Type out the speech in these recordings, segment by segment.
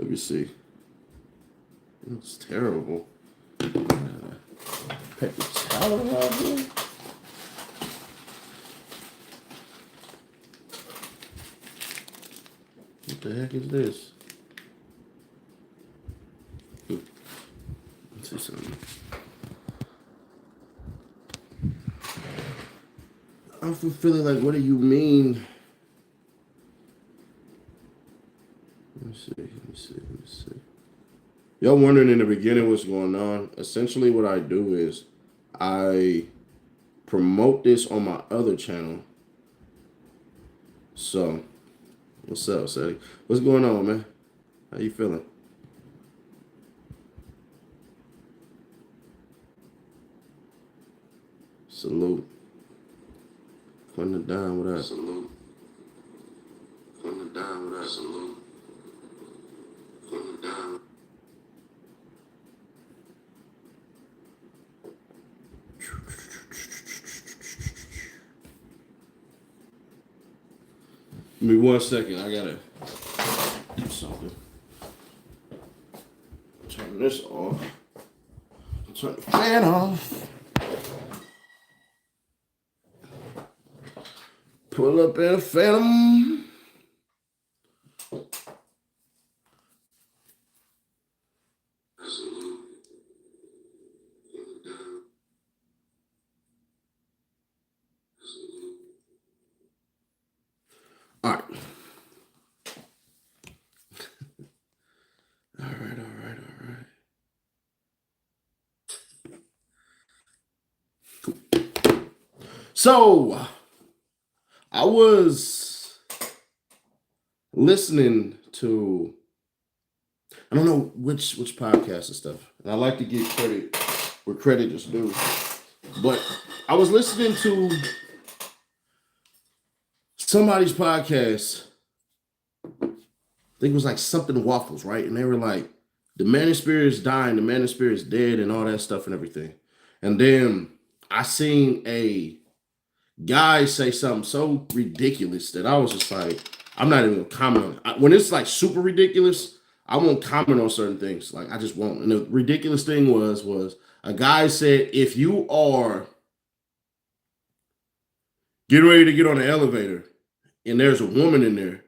Let me see. It's terrible. Paper towel around here. What the heck is this? Let's see something. I'm feeling like, what do you mean? Let me see. Y'all wondering in the beginning what's going on? Essentially what I do is I promote this on my other channel. So, what's up, Sadie? What's going on, man? How you feeling? Salute. Putting it down with us. Salute. Putting it down with us. Salute. Putting it down. Give me 1 second. I gotta do something. Turn this off. Turn the fan off. Pull up in a Phantom. All right. All right. So, I was listening to, I don't know which podcast and stuff, and I like to give credit where credit is due, but I was listening to somebody's podcast. I think it was like something waffles, right? And they were like, the manosphere is dying, the manosphere is dead, and all that stuff and everything. And then I seen a guy say something so ridiculous that I was just like, I'm not even gonna comment on it. When it's like super ridiculous, I won't comment on certain things. Like I just won't. And the ridiculous thing was a guy said, if you are getting ready to get on the elevator and there's a woman in there,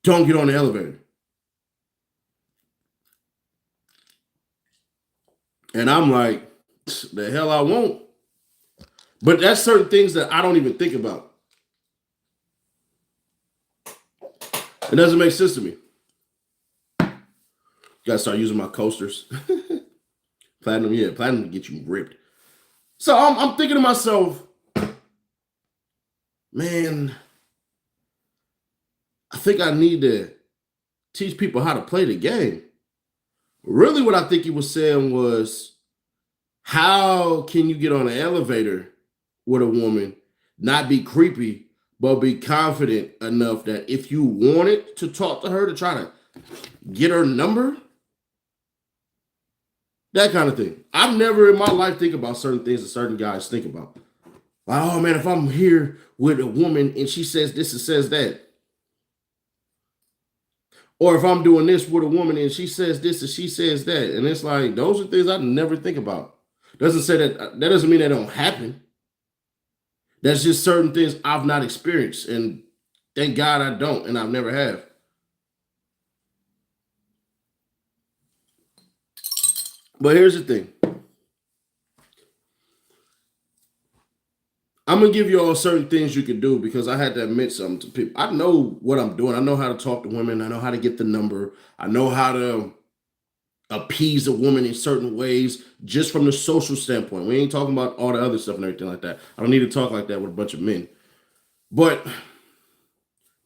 don't get on the elevator. And I'm like, the hell I won't. But that's certain things that I don't even think about. It doesn't make sense to me. Gotta start using my coasters. Platinum, yeah, platinum to get you ripped. So I'm thinking to myself, man, I think I need to teach people how to play the game. Really, what I think he was saying was, how can you get on an elevator with a woman, not be creepy, but be confident enough that if you wanted to talk to her to try to get her number, that kind of thing. I've never in my life think about certain things that certain guys think about. Like, oh man, if I'm here with a woman and she says this and says that, or if I'm doing this with a woman and she says this and she says that, and it's like, those are things I never think about. Doesn't say that doesn't mean they don't happen. That's just certain things I've not experienced, and thank God I don't, and I've never have. But here's the thing. I'm going to give you all certain things you can do because I had to admit something to people. I know what I'm doing. I know how to talk to women. I know how to get the number. I know how to appease a woman in certain ways just from the social standpoint. We ain't talking about all the other stuff and everything like that. I don't need to talk like that with a bunch of men. But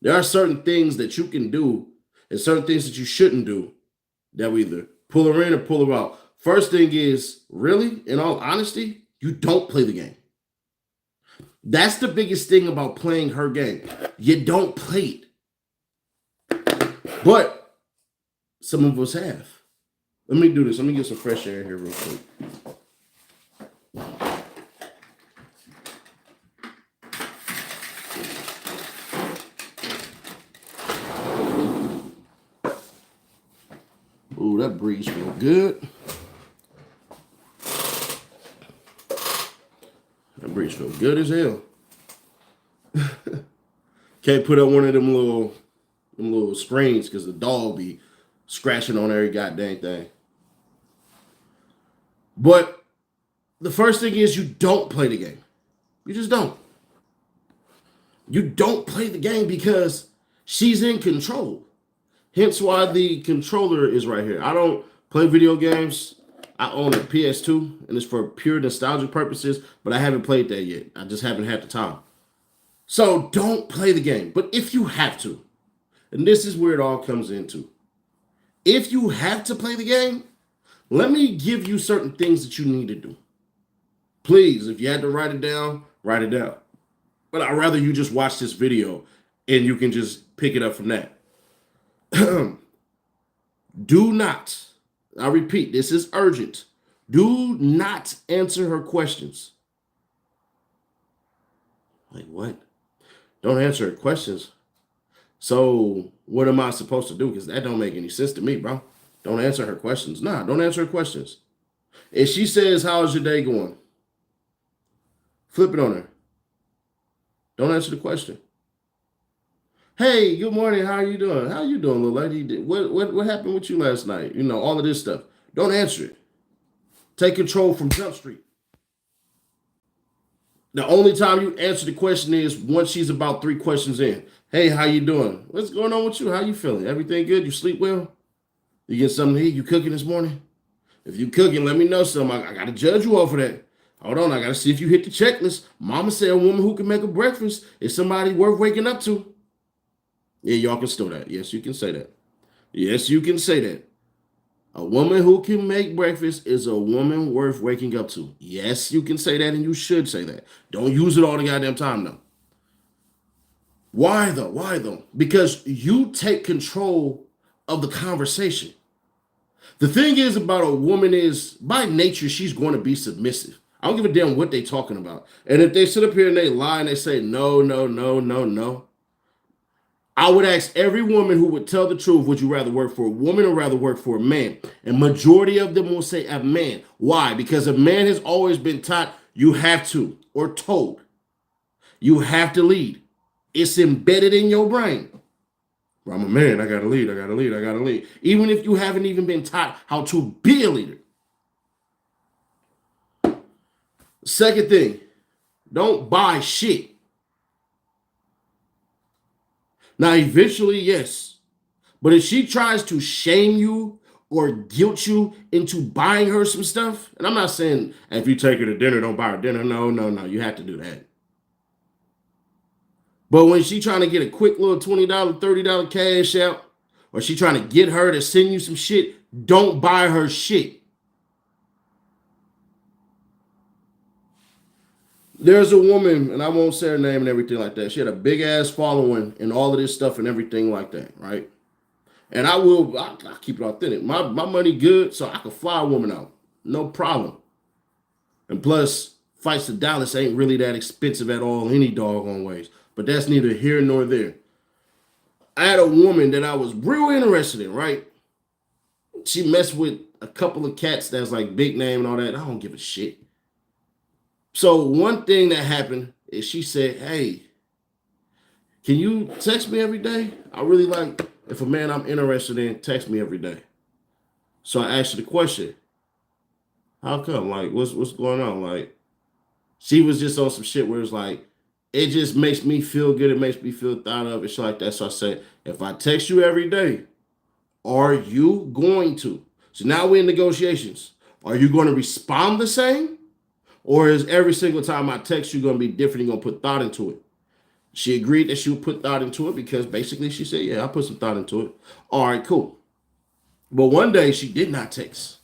there are certain things that you can do and certain things that you shouldn't do that will either pull her in or pull her out. First thing is, really, in all honesty, you don't play the game. That's the biggest thing about playing her game. You don't play it. But some of us have. Let me do this. Let me get some fresh air here real quick. Ooh, that breeze feel good. That breeze feel good as hell. Can't put up one of them little screens because the dog be scratching on every goddamn thing. But the first thing is you don't play the game. You just don't. You don't play the game because she's in control. Hence why the controller is right here. I don't play video games. I own a PS2 and it's for pure nostalgic purposes, but I haven't played that yet. I just haven't had the time. So don't play the game. But if you have to, and this is where it all comes into, if you have to play the game, let me give you certain things that you need to do. Please, if you had to write it down, write it down. But I'd rather you just watch this video and you can just pick it up from that. Do not, I repeat, this is urgent. Do not answer her questions. Like what? Don't answer her questions. So what am I supposed to do? Because that don't make any sense to me, bro. Don't answer her questions. Nah, don't answer her questions. If she says, how's your day going? Flip it on her. Don't answer the question. Hey, good morning. How are you doing? How you doing, little lady? What happened with you last night? You know, all of this stuff. Don't answer it. Take control from Jump Street. The only time you answer the question is once she's about 3 questions in. Hey, how you doing? What's going on with you? How you feeling? Everything good? You sleep well? You get something to eat? You cooking this morning? If you cooking, let me know something. I got to judge you off of that. Hold on, I got to see if you hit the checklist. Mama said a woman who can make a breakfast is somebody worth waking up to. Yeah, y'all can still that. Yes, you can say that. Yes, you can say that. A woman who can make breakfast is a woman worth waking up to. Yes, you can say that and you should say that. Don't use it all the goddamn time though. Why though? Why though? Because you take control of the conversation. The thing is about a woman is, by nature, she's going to be submissive. I don't give a damn what they talking about. And if they sit up here and they lie and they say, no, no, no, no, no, I would ask every woman who would tell the truth, would you rather work for a woman or rather work for a man? And majority of them will say a man. Why? Because a man has always been taught you have to, or told. You have to lead. It's embedded in your brain. I'm a man, I gotta lead, I gotta lead, I gotta lead. Even if you haven't even been taught how to be a leader. Second thing, don't buy shit. Now, eventually, yes. But if she tries to shame you or guilt you into buying her some stuff, and I'm not saying if you take her to dinner, don't buy her dinner. No, no, no. You have to do that. But when she trying to get a quick little $20, $30 cash out, or she trying to get her to send you some shit, don't buy her shit. There's a woman, and I won't say her name and everything like that. She had a big ass following and all of this stuff and everything like that, right? And I keep it authentic. My money good, so I can fly a woman out. No problem. And plus, flights to Dallas ain't really that expensive at all any doggone ways. But that's neither here nor there. I had a woman that I was real interested in, right? She messed with a couple of cats that's like big name and all that. I don't give a shit. So one thing that happened is she said, hey, can you text me every day? I really like, if a man I'm interested in, text me every day. So I asked her the question, how come? Like, what's going on? Like, she was just on some shit where it's like, it just makes me feel good. It makes me feel thought of. It's like that. So I said, if I text you every day, are you going to? So now we're in negotiations. Are you going to respond the same? Or is every single time I text you going to be different? You're going to put thought into it. She agreed that she would put thought into it because basically she said, yeah, I put some thought into it. All right, cool. But one day she did not text.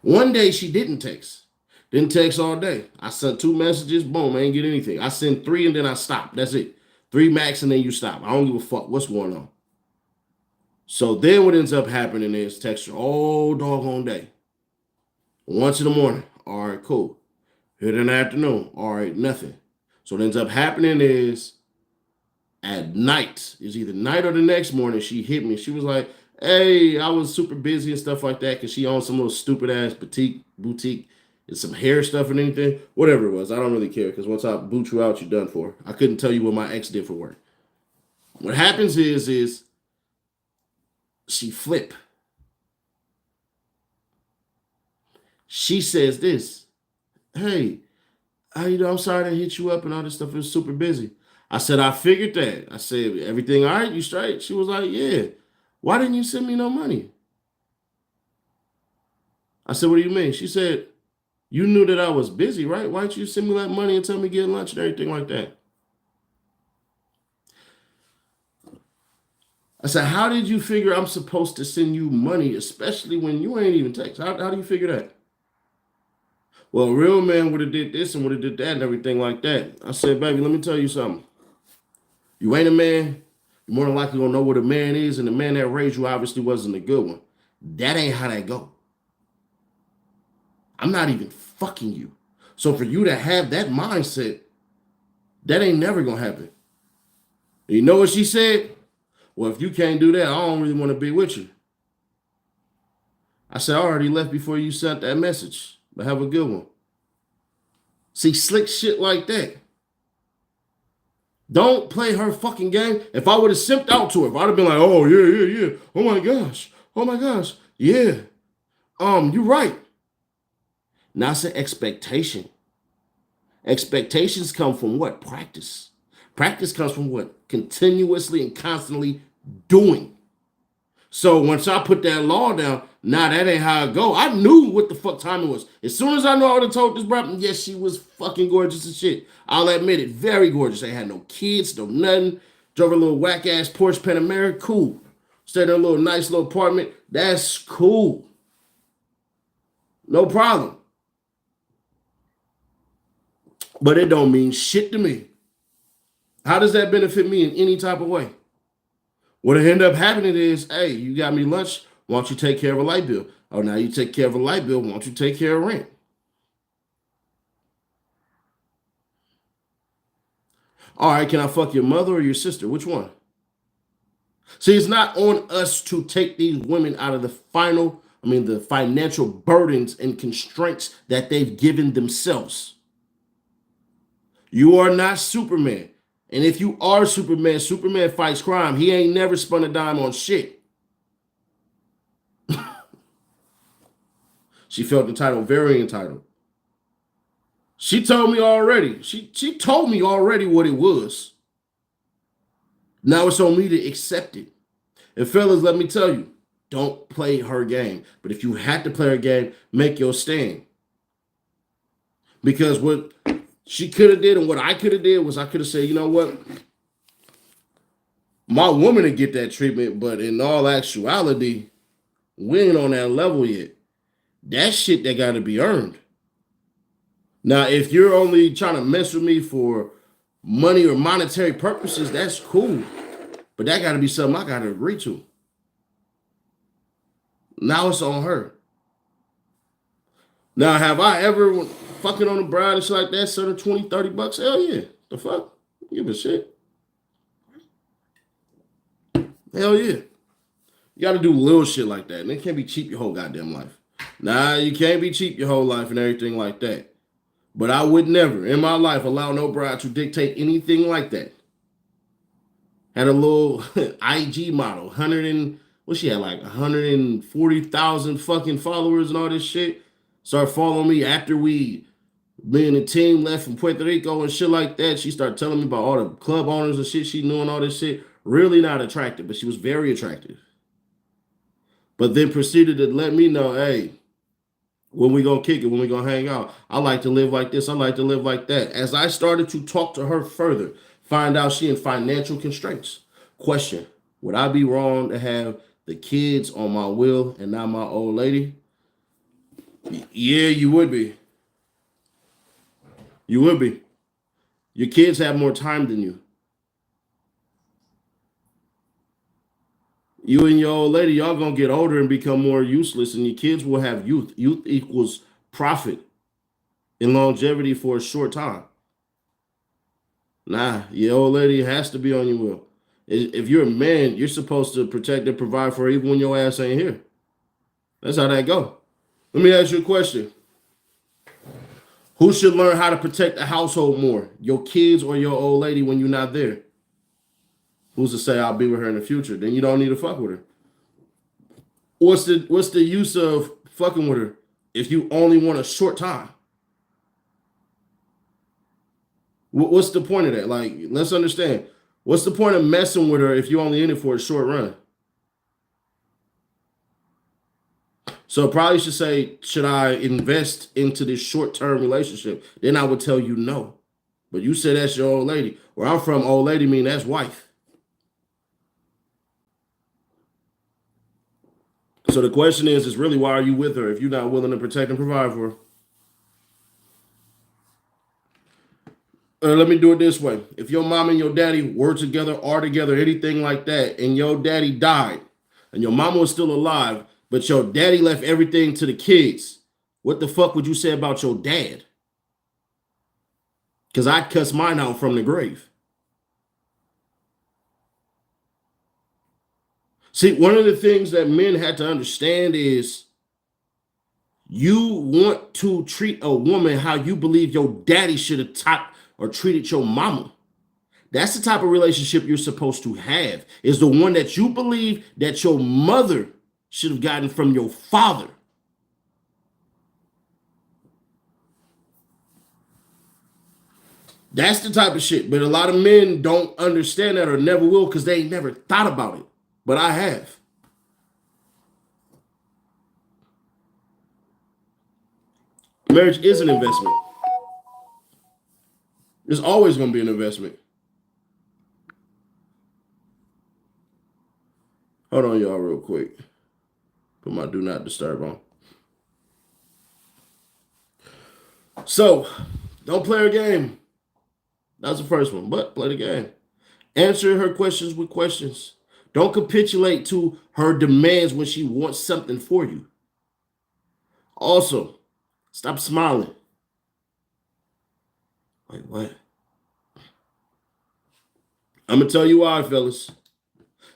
One day she didn't text. Didn't text all day. I sent 2 messages. Boom, I ain't get anything. I sent 3 and then I stopped. That's it. 3 max and then you stop. I don't give a fuck what's going on. So then what ends up happening is text her all doggone day. Once in the morning. All right, cool. Hit in the afternoon. All right, nothing. So what ends up happening is at night, it's either night or the next morning, she hit me. She was like, Hey, I was super busy and stuff like that because she owned some little stupid ass boutique and some hair stuff and anything. Whatever it was, I don't really care because once I boot you out, you're done for. I couldn't tell you what my ex did for work. What happens is she flip. She says this, hey, how you know? I'm sorry to hit you up and all this stuff. It was super busy. I said, I figured that. I said, everything all right? You straight? She was like, yeah. Why didn't you send me no money? I said, what do you mean? She said, you knew that I was busy, right? Why didn't you send me that money and tell me to get lunch and everything like that? I said, how did you figure I'm supposed to send you money, especially when you ain't even text? How do you figure that? Well, a real man would have did this and would have did that and everything like that. I said, baby, let me tell you something. You ain't a man. You're more than likely gonna know what a man is, and the man that raised you obviously wasn't a good one. That ain't how that go. I'm not even fucking you. So for you to have that mindset, that ain't never gonna happen. And you know what she said? Well, if you can't do that, I don't really want to be with you. I said, I already left before you sent that message. But have a good one. See, slick shit like that. Don't play her fucking game. If I would have simped out to her, if I'd have been like, oh, yeah. Oh my gosh. Oh my gosh. Yeah. You're right. Now it's an expectation. Expectations come from what? Practice. Practice comes from what? Continuously and constantly doing. So once I put that law down, nah, that ain't how it go. I knew what the fuck time it was. As soon as I knew I would have told this bro, yes, she was fucking gorgeous as shit. I'll admit it, very gorgeous. They had no kids, no nothing. Drove a little whack ass Porsche Panamera, cool. Stayed in a little nice little apartment, that's cool. No problem. But it don't mean shit to me. How does that benefit me in any type of way? What end up happening is, hey, you got me lunch. Why don't you take care of a light bill? Oh, now you take care of a light bill. Why don't you take care of rent? All right, can I fuck your mother or your sister? Which one? See, it's not on us to take these women out of the financial burdens and constraints that they've given themselves. You are not Superman. And if you are Superman, Superman fights crime. He ain't never spun a dime on shit. She felt entitled, very entitled. She told me already. She told me already what it was. Now it's on me to accept it. And fellas, let me tell you, don't play her game. But if you had to play her game, make your stand. Because what she could have did and what I could have did was I could have said, you know what? My woman to get that treatment, but in all actuality, we ain't on that level yet. That shit that got to be earned. Now, if you're only trying to mess with me for money or monetary purposes, that's cool. But that got to be something I got to agree to. Now it's on her. Now, have I ever fucking on a bride and shit like that, sort of 20, $30? Hell yeah. The fuck? Give a shit. Hell yeah. You got to do little shit like that. And it can't be cheap your whole goddamn life. Nah, you can't be cheap your whole life and everything like that. But I would never in my life allow no bride to dictate anything like that. Had a little IG model, 100 and what she had, like 140,000 fucking followers and all this shit. Started following me after me and the team left from Puerto Rico and shit like that. She started telling me about all the club owners and shit she knew and all this shit. Really not attractive, but she was very attractive. But then proceeded to let me know, hey, when we gonna kick it, when we gonna hang out. I like to live like this. I like to live like that. As I started to talk to her further, find out she in financial constraints. Question, would I be wrong to have the kids on my will and not my old lady? Yeah, you would be. You would be. Your kids have more time than you. You and your old lady, y'all gonna get older and become more useless, and your kids will have youth. Youth equals profit and longevity for a short time. Nah, your old lady has to be on your will. If you're a man, you're supposed to protect and provide for her even when your ass ain't here. That's how that go. Let me ask you a question. Who should learn how to protect the household more? Your kids or your old lady when you're not there? Who's to say I'll be with her in the future? Then you don't need to fuck with her. What's the use of fucking with her if you only want a short time? What's the point of that? Like, let's understand. What's the point of messing with her if you only in it for a short run? So probably should say, should I invest into this short-term relationship? Then I would tell you no. But you said that's your old lady. Where I'm from, old lady mean that's wife. So the question is really why are you with her if you're not willing to protect and provide for her? Let me do it this way. If your mom and your daddy were together, are together, anything like that, and your daddy died, and your mama was still alive, but your daddy left everything to the kids, what the fuck would you say about your dad? Because I'd cuss mine out from the grave. See, one of the things that men had to understand is you want to treat a woman how you believe your daddy should have taught or treated your mama. That's the type of relationship you're supposed to have, is the one that you believe that your mother should have gotten from your father. That's the type of shit. But a lot of men don't understand that or never will because they ain't never thought about it. But I have. Marriage is an investment. It's always going to be an investment. Hold on, y'all, real quick. Put my do not disturb on. So, don't play her game. That's the first one, but play the game. Answer her questions with questions. Don't capitulate to her demands when she wants something for you. Also, stop smiling. Wait, what? I'm going to tell you why, fellas.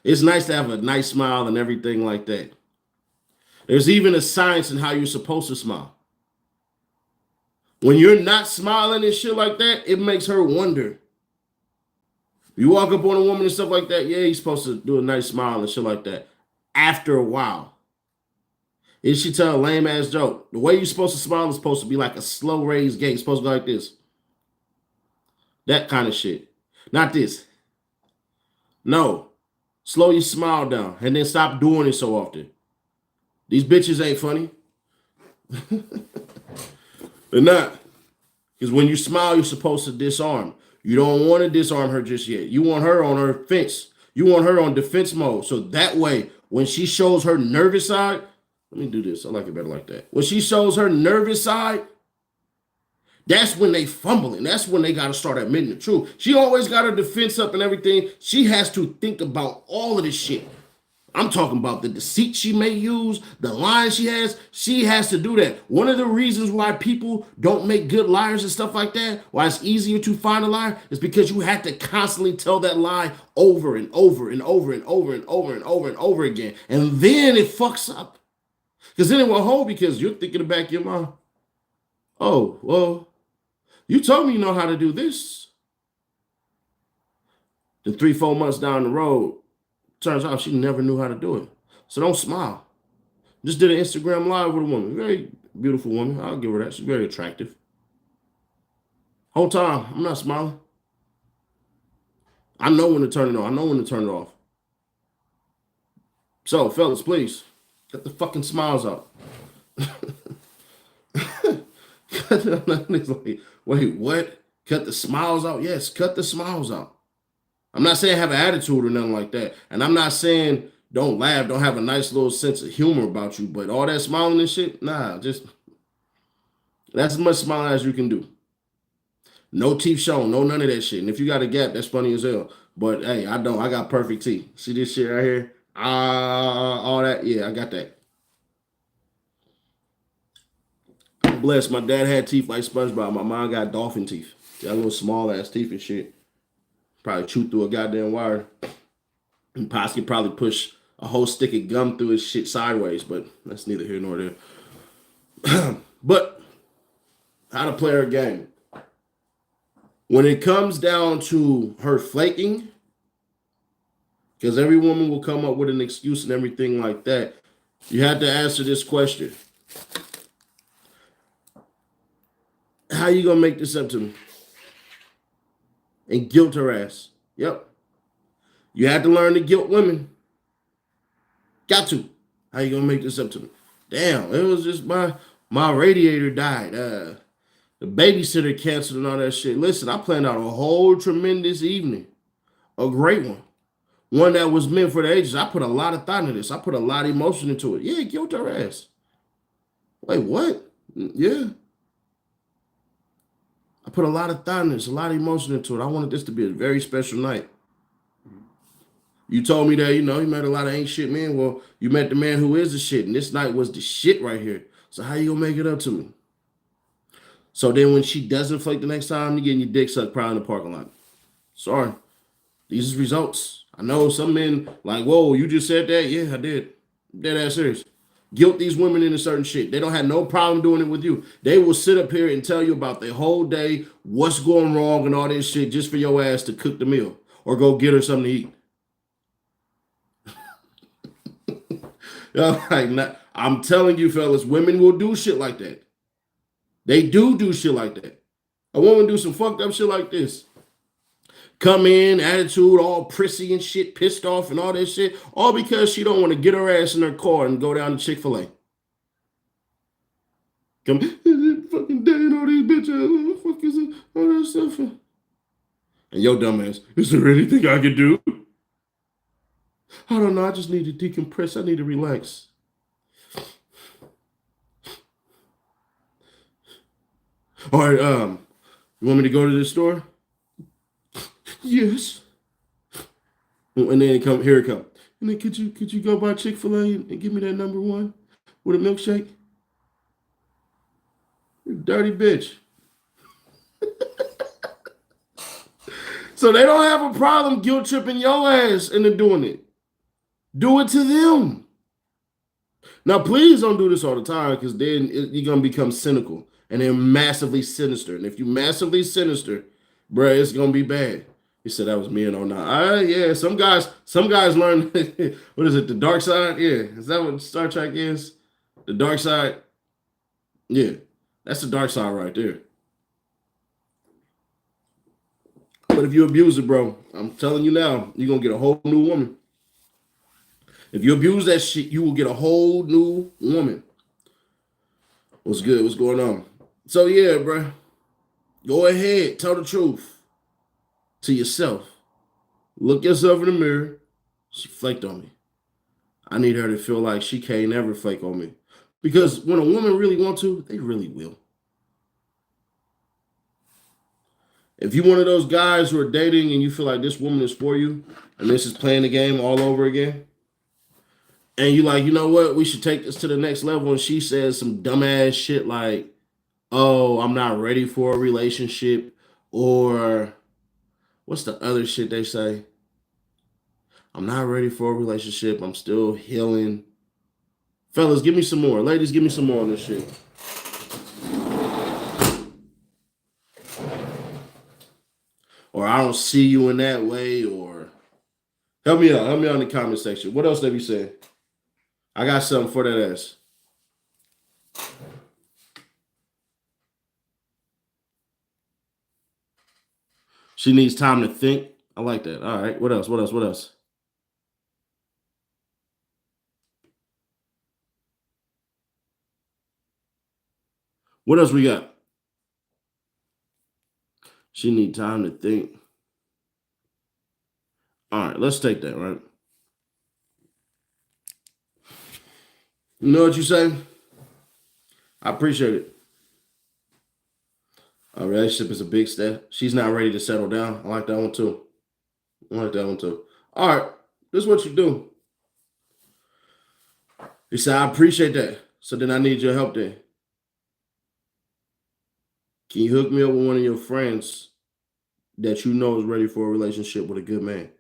It's nice to have a nice smile and everything like that. There's even a science in how you're supposed to smile. When you're not smiling and shit like that, it makes her wonder. You walk up on a woman and stuff like that, yeah, you're supposed to do a nice smile and shit like that. After a while, if she tell a lame ass joke, the way you're supposed to smile is supposed to be like a slow raised gait. It's supposed to go like this. That kind of shit. Not this. No. Slow your smile down and then stop doing it so often. These bitches ain't funny. They're not. Because when you smile, you're supposed to disarm. You don't want to disarm her just yet. You want her on her fence. You want her on defense mode. So that way, when she shows her nervous side, let me do this. I like it better like that. When she shows her nervous side, that's when they fumbling. That's when they got to start admitting the truth. She always got her defense up and everything. She has to think about all of this shit. I'm talking about the deceit she may use, the lies she has. She has to do that. One of the reasons why people don't make good liars and stuff like that, why it's easier to find a liar, is because you have to constantly tell that lie over and over and over and over and over and over and over again. And then it fucks up. Because then it won't hold because you're thinking in the back of your mind, oh, well, you told me you know how to do this. Then 3-4 months down the road, turns out she never knew how to do it. So don't smile. Just did an Instagram live with a woman. Very beautiful woman. I'll give her that. She's very attractive. Whole time, I'm not smiling. I know when to turn it on. I know when to turn it off. So, fellas, please, get the fucking smiles out. Like, wait, what? Cut the smiles out? Yes, cut the smiles out. I'm not saying have an attitude or nothing like that. And I'm not saying don't laugh, don't have a nice little sense of humor about you, but all that smiling and shit, nah, just that's as much smiling as you can do. No teeth shown, no none of that shit. And if you got a gap, that's funny as hell. But hey, I don't. I got perfect teeth. See this shit right here? All that. Yeah, I got that. I'm blessed. My dad had teeth like SpongeBob. My mom got dolphin teeth. Got little small ass teeth and shit. Probably chewed through a goddamn wire. and possibly probably push a whole stick of gum through his shit sideways, but that's neither here nor there. But how to play her game. When it comes down to her flaking, because every woman will come up with an excuse and everything like that, you have to answer this question. How you gonna make this up to me? And guilt her ass. Yep. You have to learn to guilt women. Got to. How you gonna make this up to me? Damn, it was just my radiator died. The babysitter canceled and all that shit. Listen, I planned out a whole tremendous evening. A great one. One that was meant for the ages. I put a lot of thought into this. I put a lot of emotion into it. Yeah, guilt her ass. Wait, what? Yeah. I put a lot of thought into this, a lot of emotion into it. I wanted this to be a very special night. You told me that, you met a lot of ain't shit men. Well, you met the man who is the shit, and this night was the shit right here. So how you gonna make it up to me? So then when she doesn't flake the next time, you're getting your dick sucked probably in the parking lot. Sorry. These are results. I know some men like, whoa, you just said that? Yeah, I did. Dead ass serious. Guilt these women into certain shit. They don't have no problem doing it with you. They will sit up here and tell you about their whole day, what's going wrong and all this shit just for your ass to cook the meal or go get her something to eat. I'm telling you, fellas, women will do shit like that. They do shit like that. A woman do some fucked up shit like this. Come in, attitude, all prissy and shit, pissed off and all that shit, all because she don't want to get her ass in her car and go down to Chick-fil-A. Come, fucking dating all these bitches, what the fuck is it? All that stuff. And yo, dumbass, is there anything I can do? I don't know, I just need to decompress. I need to relax. All right, you want me to go to the store? Yes. And then here it come. And then could you go by Chick-fil-A and give me that number one with a milkshake? You dirty bitch. So they don't have a problem guilt tripping your ass into doing it. Do it to them. Now, please don't do this all the time because then you're going to become cynical and then massively sinister. And if you massively sinister, bruh, it's going to be bad. He said that was me and oh no. Yeah, some guys learn, what is it, the dark side? Yeah, is that what Star Trek is? The dark side? Yeah, that's the dark side right there. But if you abuse it, bro, I'm telling you now, you're going to get a whole new woman. If you abuse that shit, you will get a whole new woman. What's good? What's going on? So yeah, bro, go ahead, tell the truth to yourself. Look yourself in the mirror. She flaked on me. I need her to feel like she can't never flake on me. Because when a woman really wants to, they really will. If you're one of those guys who are dating and you feel like this woman is for you, and this is playing the game all over again, and you like, you know what, we should take this to the next level, and she says some dumbass shit like, oh, I'm not ready for a relationship, or what's the other shit they say? I'm not ready for a relationship. I'm still healing. Fellas, give me some more. Ladies, give me some more on this shit. Or I don't see you in that way, or help me out. Help me out in the comment section. What else they be saying? I got something for that ass. She needs time to think. I like that. All right. What else? What else? What else? What else we got? She need time to think. All right, let's take that, right? You know what you say? I appreciate it. A relationship is a big step. She's not ready to settle down. I like that one too. I like that one too. All right, this is what you do. You say, I appreciate that. So then I need your help then. Can you hook me up with one of your friends that you know is ready for a relationship with a good man?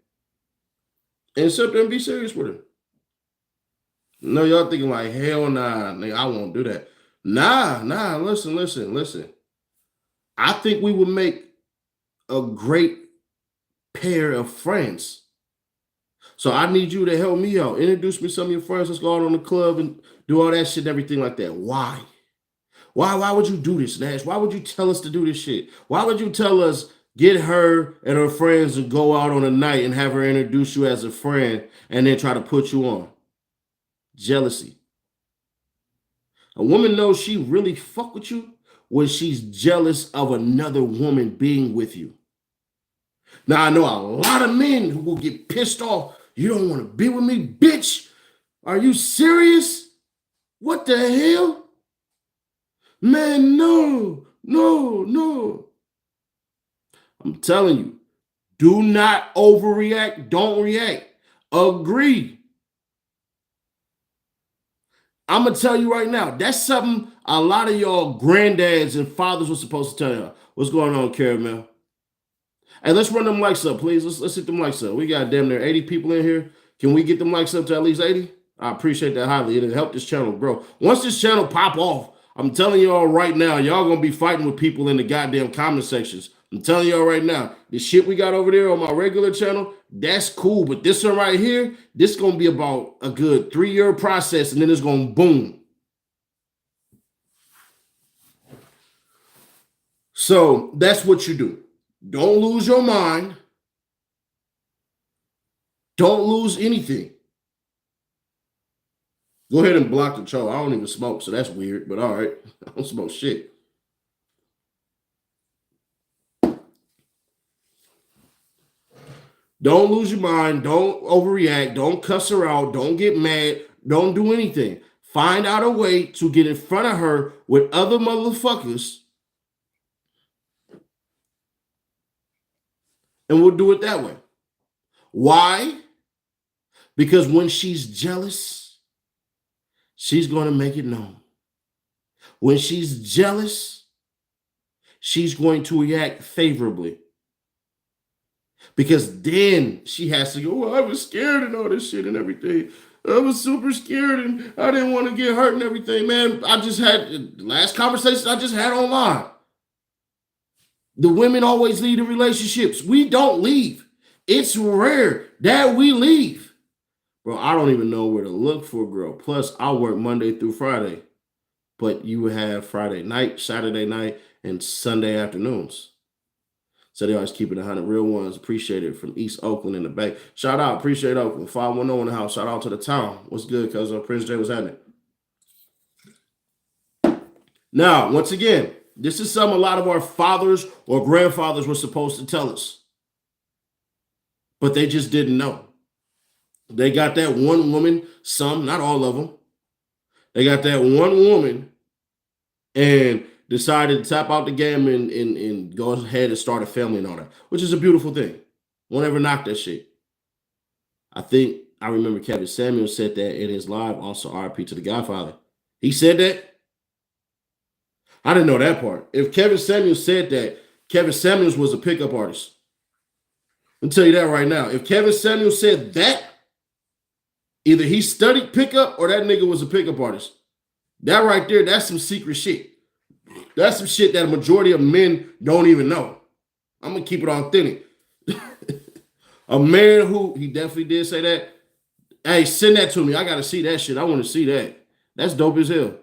and sit there and be serious with her. No, y'all thinking like, hell nah, nigga, I won't do that. Nah, listen. I think we would make a great pair of friends. So I need you to help me out. Introduce me to some of your friends. Let's go out on the club and do all that shit and everything like that. Why? Why would you do this, Nash? Why would you tell us to do this shit? Why would you tell us get her and her friends and go out on a night and have her introduce you as a friend and then try to put you on? Jealousy. A woman knows she really fuck with you when she's jealous of another woman being with you. Now I know a lot of men who will get pissed off. You don't want to be with me, bitch. Are you serious? What the hell? Man, no. I'm telling you, do not overreact. Don't react. Agree. I'm going to tell you right now, that's something a lot of y'all granddads and fathers were supposed to tell y'all. What's going on, Caramel? Hey, let's run them likes up, please. Let's hit them likes up. We got damn near 80 people in here. Can we get them likes up to at least 80? I appreciate that highly. It'll help this channel grow. Once this channel pop off, I'm telling y'all right now, y'all gonna be fighting with people in the goddamn comment sections. I'm telling y'all right now, the shit we got over there on my regular channel, that's cool. But this one right here, this gonna be about a good 3-year process, and then it's gonna boom. So that's what you do. Don't lose your mind. Don't lose anything. Go ahead and block the troll. I don't even smoke, so that's weird, but all right. I don't smoke shit. Don't lose your mind. Don't overreact. Don't cuss her out. Don't get mad. Don't do anything. Find out a way to get in front of her with other motherfuckers, and we'll do it that way. Why? Because when she's jealous, she's going to make it known. When she's jealous, she's going to react favorably. Because then she has to go, well, I was scared and all this shit and everything. I was super scared and I didn't want to get hurt and everything, man. I just had last conversation I just had online. The women always lead in relationships. We don't leave. It's rare that we leave. Bro, I don't even know where to look for a girl. Plus, I work Monday through Friday. But you have Friday night, Saturday night, and Sunday afternoons. So they always keep it 100 real ones. Appreciate it from East Oakland in the Bay. Shout out, appreciate Oakland. 510 in the house. Shout out to the town. What's good, cuz Prince J was happening. Now, once again, this is something a lot of our fathers or grandfathers were supposed to tell us. But they just didn't know. They got that one woman, some, not all of them. They got that one woman and decided to tap out the game and go ahead and start a family and all that, which is a beautiful thing. Won't ever knock that shit. I remember Kevin Samuels said that in his live, also RP to the Godfather. He said that. I didn't know that part. If Kevin Samuels said that, Kevin Samuels was a pickup artist. I'll tell you that right now. If Kevin Samuels said that, either he studied pickup or that nigga was a pickup artist. That right there, that's some secret shit. That's some shit that a majority of men don't even know. I'm going to keep it authentic. A man who, he definitely did say that. Hey, send that to me. I got to see that shit. I want to see that. That's dope as hell.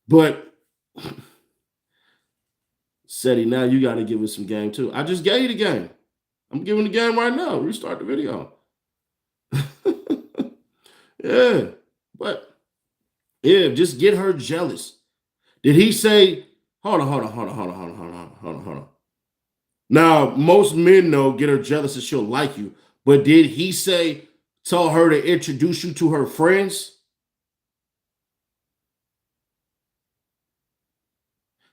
But, Seti, now you got to give us some game too. I just gave you the game. I'm giving the game right now. Restart the video. Yeah. But, yeah, just get her jealous. Did he say, hold on. Now, most men know get her jealous and she'll like you. But did he say, tell her to introduce you to her friends?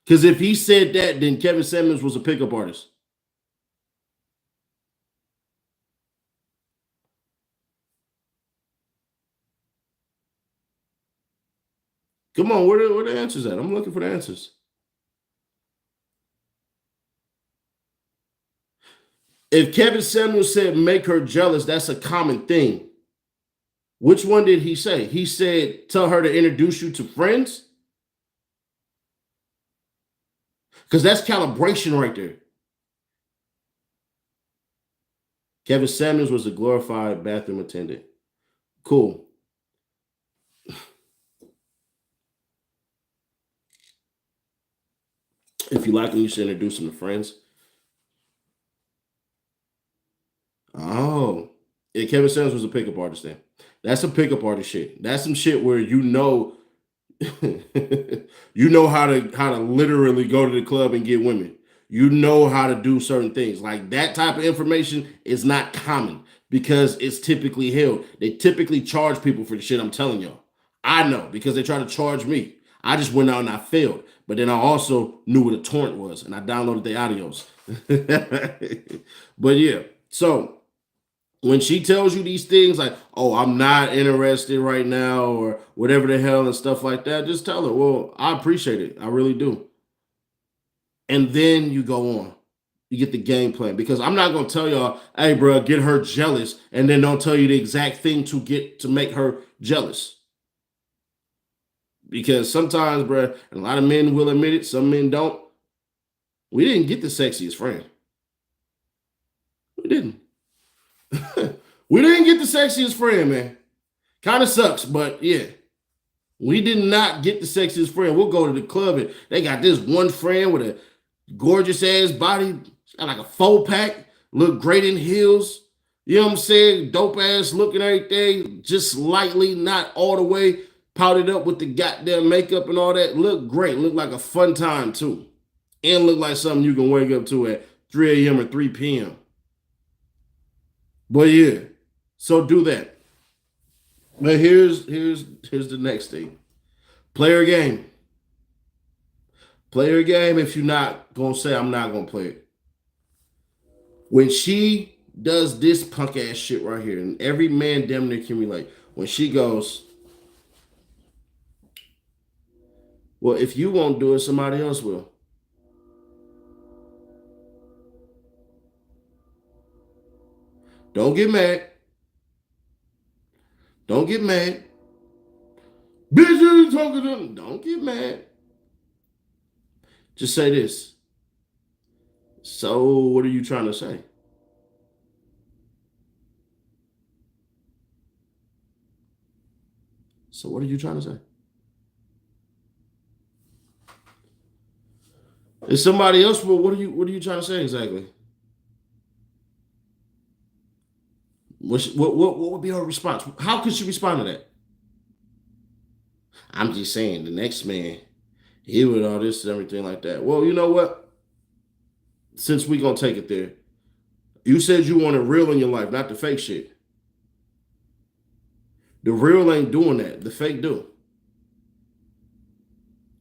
Because if he said that, then Kevin Samuels was a pickup artist. Come on, where the answers at? I'm looking for the answers. If Kevin Samuels said make her jealous, that's a common thing. Which one did he say? He said tell her to introduce you to friends? Because that's calibration right there. Kevin Samuels was a glorified bathroom attendant. Cool. If you like him, you should introduce him to friends. Oh, yeah, Kevin Samuels was a pickup artist then. That's some pickup artist shit. That's some shit where you know how to literally go to the club and get women. You know how to do certain things. Like that type of information is not common because it's typically held. They typically charge people for the shit I'm telling y'all. I know because they try to charge me. I just went out and I failed. But then I also knew what a torrent was and I downloaded the audios. But yeah, so when she tells you these things like, oh, I'm not interested right now or whatever the hell and stuff like that, just tell her, well, I appreciate it. I really do. And then you go on. You get the game plan because I'm not going to tell y'all, hey, bro, get her jealous and then don't tell you the exact thing to make her jealous. Because sometimes, bro, and a lot of men will admit it, some men don't. We didn't get the sexiest friend. We didn't. We didn't get the sexiest friend, man. Kind of sucks, but yeah. We did not get the sexiest friend. We'll go to the club and they got this one friend with a gorgeous ass body, got like a 4-pack, look great in heels. You know what I'm saying? Dope ass look and everything, just slightly, not all the way powdered up with the goddamn makeup and all that. Look great. Look like a fun time too. And look like something you can wake up to at 3 a.m. or 3 p.m. But yeah, so do that. But here's the next thing. Play her game. Play her game if you're not gonna say I'm not gonna play it. When she does this punk ass shit right here, and every man damn near can relate, when she goes, well, if you won't do it, somebody else will. Don't get mad. Don't get mad. Bitch, you talking to them. Don't get mad. Just say this. So, what are you trying to say? So, what are you trying to say? Is somebody else? Well, what are you trying to say exactly? What would be her response? How could she respond to that? I'm just saying the next man, he would all this and everything like that. Well, you know what? Since we gonna take it there, you said you wanted real in your life, not the fake shit. The real ain't doing that. The fake do.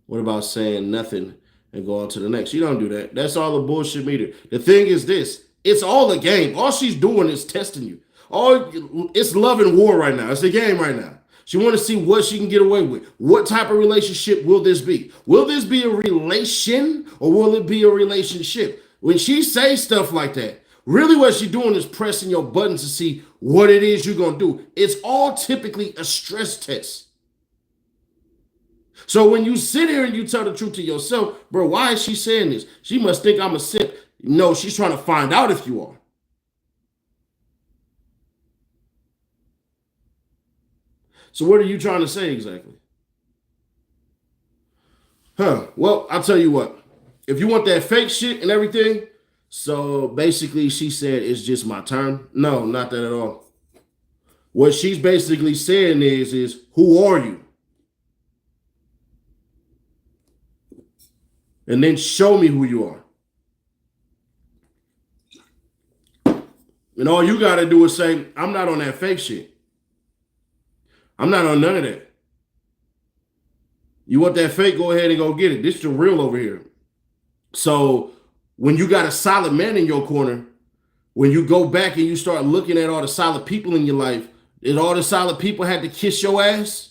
What about saying nothing and going to the next? You don't do that. That's all a bullshit meter. The thing is this: it's all a game. All she's doing is testing you. All it's love and war right now. It's a game right now. She want to see what she can get away with. What type of relationship will this be? Will this be a relation or will it be a relationship? When she says stuff like that, really what she's doing is pressing your buttons to see what it is you're going to do. It's all typically a stress test. So when you sit here and you tell the truth to yourself, bro, why is she saying this? She must think I'm a simp. No, she's trying to find out if you are. So what are you trying to say exactly? Huh. Well, I'll tell you what. If you want that fake shit and everything, so basically she said it's just my turn. No, not that at all. What she's basically saying is who are you? And then show me who you are. And all you got to do is say, I'm not on that fake shit. I'm not on none of that. You want that fake? Go ahead and go get it. This is the real over here. So when you got a solid man in your corner, when you go back and you start looking at all the solid people in your life, did all the solid people had to kiss your ass?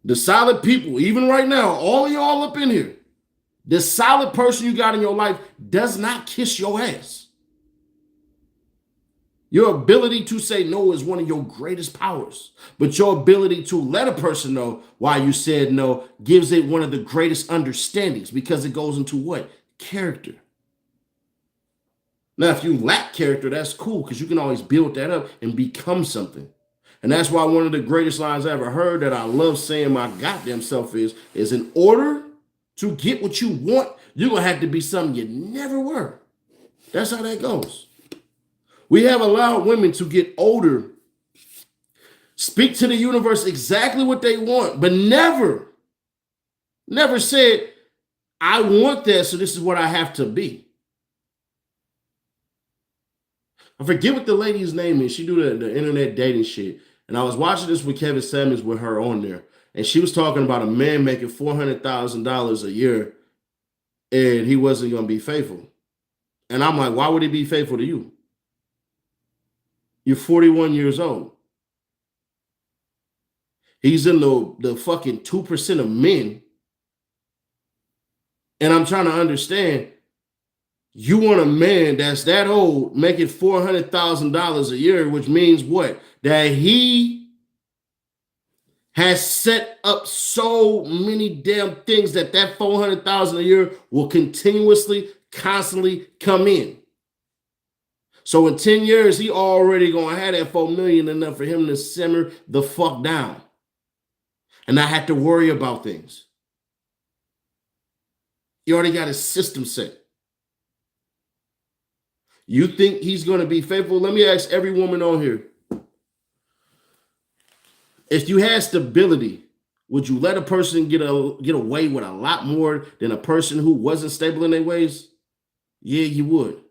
The solid people, even right now, all of y'all up in here, The solid person you got in your life does not kiss your ass. Your ability to say no is one of your greatest powers. But your ability to let a person know why you said no gives it one of the greatest understandings, because it goes into what? Character. Now, if you lack character, that's cool, because you can always build that up and become something. And that's why one of the greatest lines I ever heard that I love saying my goddamn self is in order to get what you want, you're going to have to be something you never were. That's how that goes. We have allowed women to get older, speak to the universe exactly what they want, but never said, I want that, so this is what I have to be. I forget what the lady's name is. She do the internet dating shit. And I was watching this with Kevin Samuels with her on there. And she was talking about a man making $400,000 a year and he wasn't going to be faithful. And I'm like, why would he be faithful to you? You're 41 years old. He's in the fucking 2% of men. And I'm trying to understand, you want a man that's that old making $400,000 a year, which means what? That he has set up so many damn things that $400,000 a year will continuously, constantly come in. So in 10 years, he already gonna have that $4 million enough for him to simmer the fuck down and not have to worry about things. He already got his system set. You think he's going to be faithful? Let me ask every woman on here. If you had stability, would you let a person get away with a lot more than a person who wasn't stable in their ways? Yeah, you would.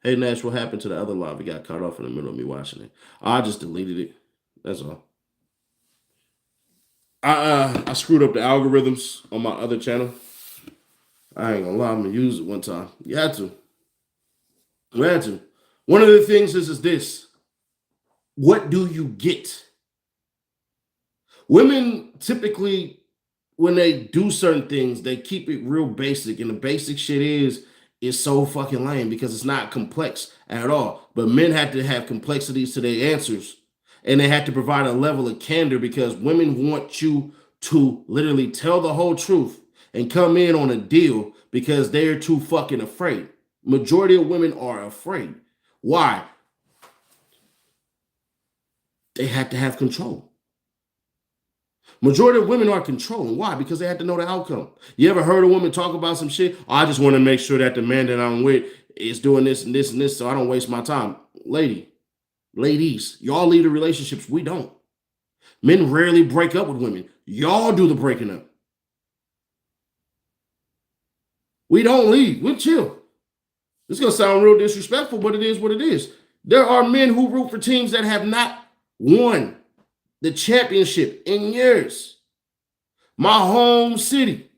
Hey, Nash, what happened to the other live? It got cut off in the middle of me watching it. I just deleted it. That's all. I screwed up the algorithms on my other channel. I ain't gonna lie, I'm gonna use it one time. You had to. You had to. One of the things is this. What do you get? Women typically, when they do certain things, they keep it real basic. And the basic shit is so fucking lame because it's not complex at all. But men have to have complexities to their answers. And they have to provide a level of candor because women want you to literally tell the whole truth and come in on a deal because they're too fucking afraid. Majority of women are afraid. Why? They have to have control. Majority of women are controlling. Why? Because they have to know the outcome. You ever heard a woman talk about some shit? Oh, I just want to make sure that the man that I'm with is doing this and this and this so I don't waste my time. Ladies, y'all lead the relationships. We don't. Men rarely break up with women. Y'all do the breaking up. We don't lead. We chill. It's going to sound real disrespectful, but it is what it is. There are men who root for teams that have not won the championship in years. My home city,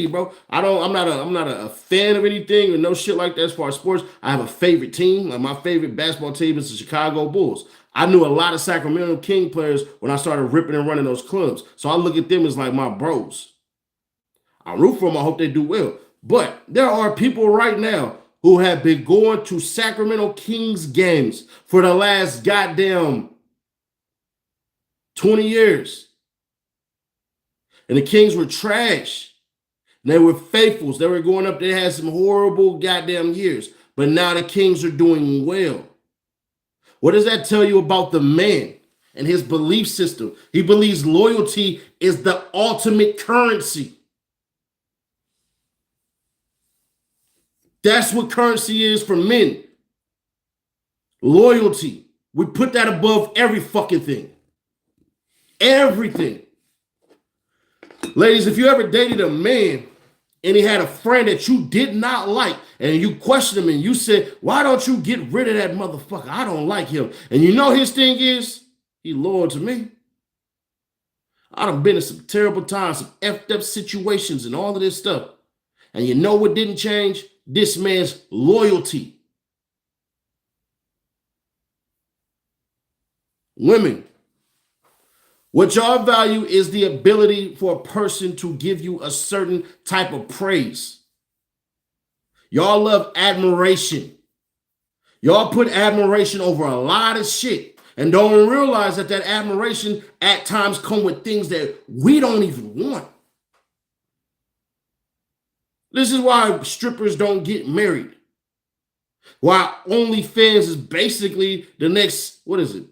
bro. I'm not a fan of anything or no shit like that as far as sports. I have a favorite team. Like my favorite basketball team is the Chicago Bulls. I knew a lot of Sacramento King players when I started ripping and running those clubs. So I look at them as like my bros. I root for them. I hope they do well. But there are people right now who have been going to Sacramento Kings games for the last goddamn 20 years. And the Kings were trash. They were faithfuls. They were going up. They had some horrible goddamn years. But now the Kings are doing well. What does that tell you about the man and his belief system? He believes loyalty is the ultimate currency. That's what currency is for men. Loyalty. We put that above every fucking thing. Everything. Ladies, if you ever dated a man and he had a friend that you did not like and you questioned him and you said, why don't you get rid of that motherfucker? I don't like him. And you know his thing is, he loyal to me. I done been in some terrible times, some effed up situations and all of this stuff. And you know what didn't change? This man's loyalty. Women What y'all value is the ability for a person to give you a certain type of praise. Y'all love admiration. Y'all put admiration over a lot of shit and don't realize that that admiration at times come with things that we don't even want. This is why strippers don't get married. Why OnlyFans is basically the next, what is it?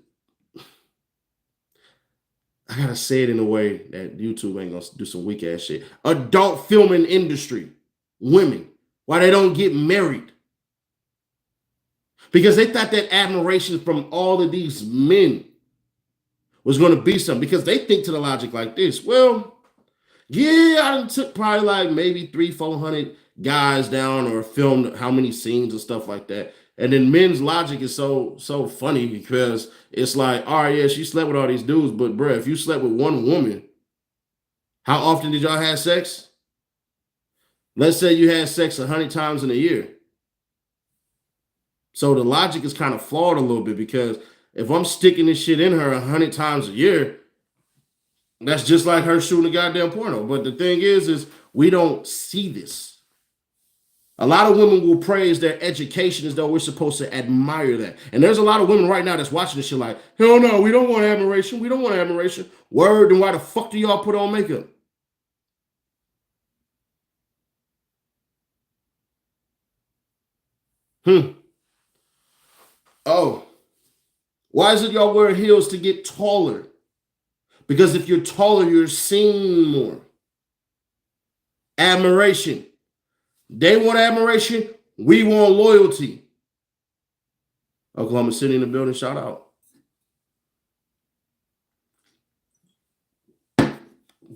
I gotta say it in a way that YouTube ain't gonna do some weak ass shit. Adult filming industry, women, why they don't get married? Because they thought that admiration from all of these men was gonna be something. Because they think to the logic like this. Well, yeah, I took probably like maybe 300-400 guys down or filmed how many scenes and stuff like that. And then men's logic is so funny because it's like, all right, yeah, she slept with all these dudes, but bruh, if you slept with one woman, how often did y'all have sex? Let's say you had sex 100 times in a year. So the logic is kind of flawed a little bit because if I'm sticking this shit in her 100 times a year, that's just like her shooting a goddamn porno. But the thing is we don't see this. A lot of women will praise their education as though we're supposed to admire that. And there's a lot of women right now that's watching this shit like, hell no, we don't want admiration. We don't want admiration. Word, then why the fuck do y'all put on makeup? Oh, why is it y'all wear heels to get taller? Because if you're taller, you're seen more. Admiration. They want admiration. We want loyalty. Oklahoma City in the building. Shout out.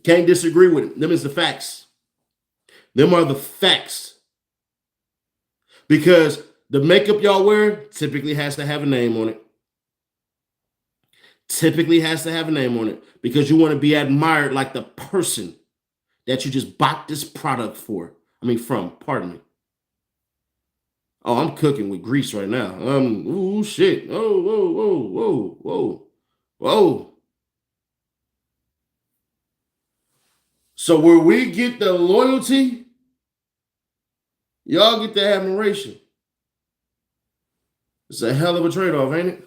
Can't disagree with it. Them is the facts. Them are the facts. Because the makeup y'all wear typically has to have a name on it. Typically has to have a name on it because you want to be admired like the person that you just bought this product for. From, pardon me. Oh, I'm cooking with grease right now. Ooh, shit. Oh, whoa, whoa, whoa, whoa, whoa. So where we get the loyalty, y'all get the admiration. It's a hell of a trade-off, ain't it?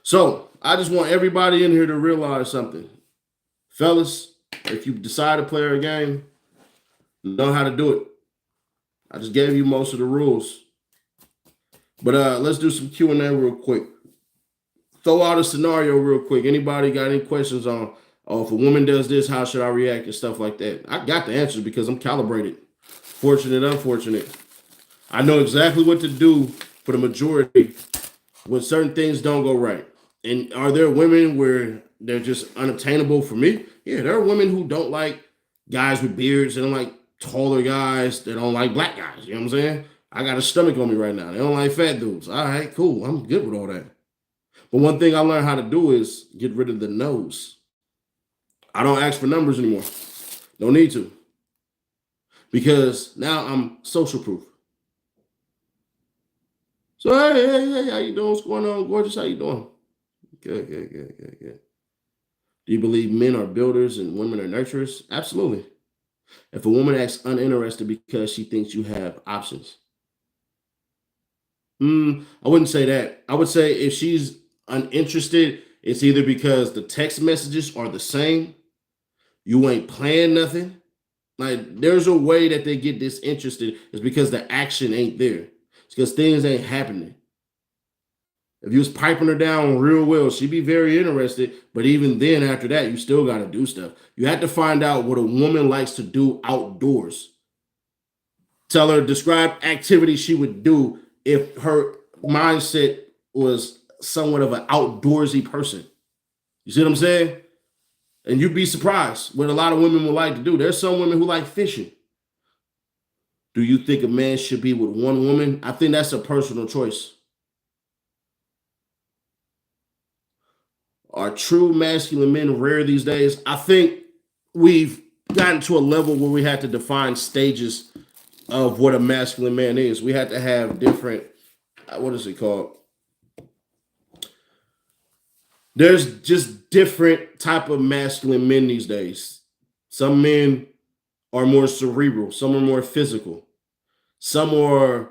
So I just want everybody in here to realize something. Fellas, if you decide to play a game, know how to do it. I just gave you most of the rules. But let's do some Q&A real quick. Throw out a scenario real quick. Anybody got any questions on, oh, if a woman does this, how should I react and stuff like that? I got the answers because I'm calibrated. Fortunate, unfortunate. I know exactly what to do for the majority when certain things don't go right. And are there women where they're just unobtainable for me? Yeah, there are women who don't like guys with beards. They don't like taller guys. They don't like black guys. You know what I'm saying? I got a stomach on me right now. They don't like fat dudes. All right, cool. I'm good with all that. But one thing I learned how to do is get rid of the no's. I don't ask for numbers anymore. Don't need to. Because now I'm social proof. So, hey, how you doing? What's going on, gorgeous? How you doing? Good. Do you believe men are builders and women are nurturers? Absolutely. If a woman acts uninterested because she thinks you have options, I wouldn't say that. I would say if she's uninterested, it's either because the text messages are the same, you ain't playing nothing. Like there's a way that they get disinterested is because the action ain't there. It's because things ain't happening. If you was piping her down real well, she'd be very interested. But even then, after that, you still got to do stuff. You have to find out what a woman likes to do outdoors. Tell her, describe activities she would do if her mindset was somewhat of an outdoorsy person. You see what I'm saying? And you'd be surprised what a lot of women would like to do. There's some women who like fishing. Do you think a man should be with one woman? I think that's a personal choice. Are true masculine men rare these days? I think we've gotten to a level where we have to define stages of what a masculine man is. We have to have different, what is it called? There's just different type of masculine men these days. Some men are more cerebral, some are more physical, some are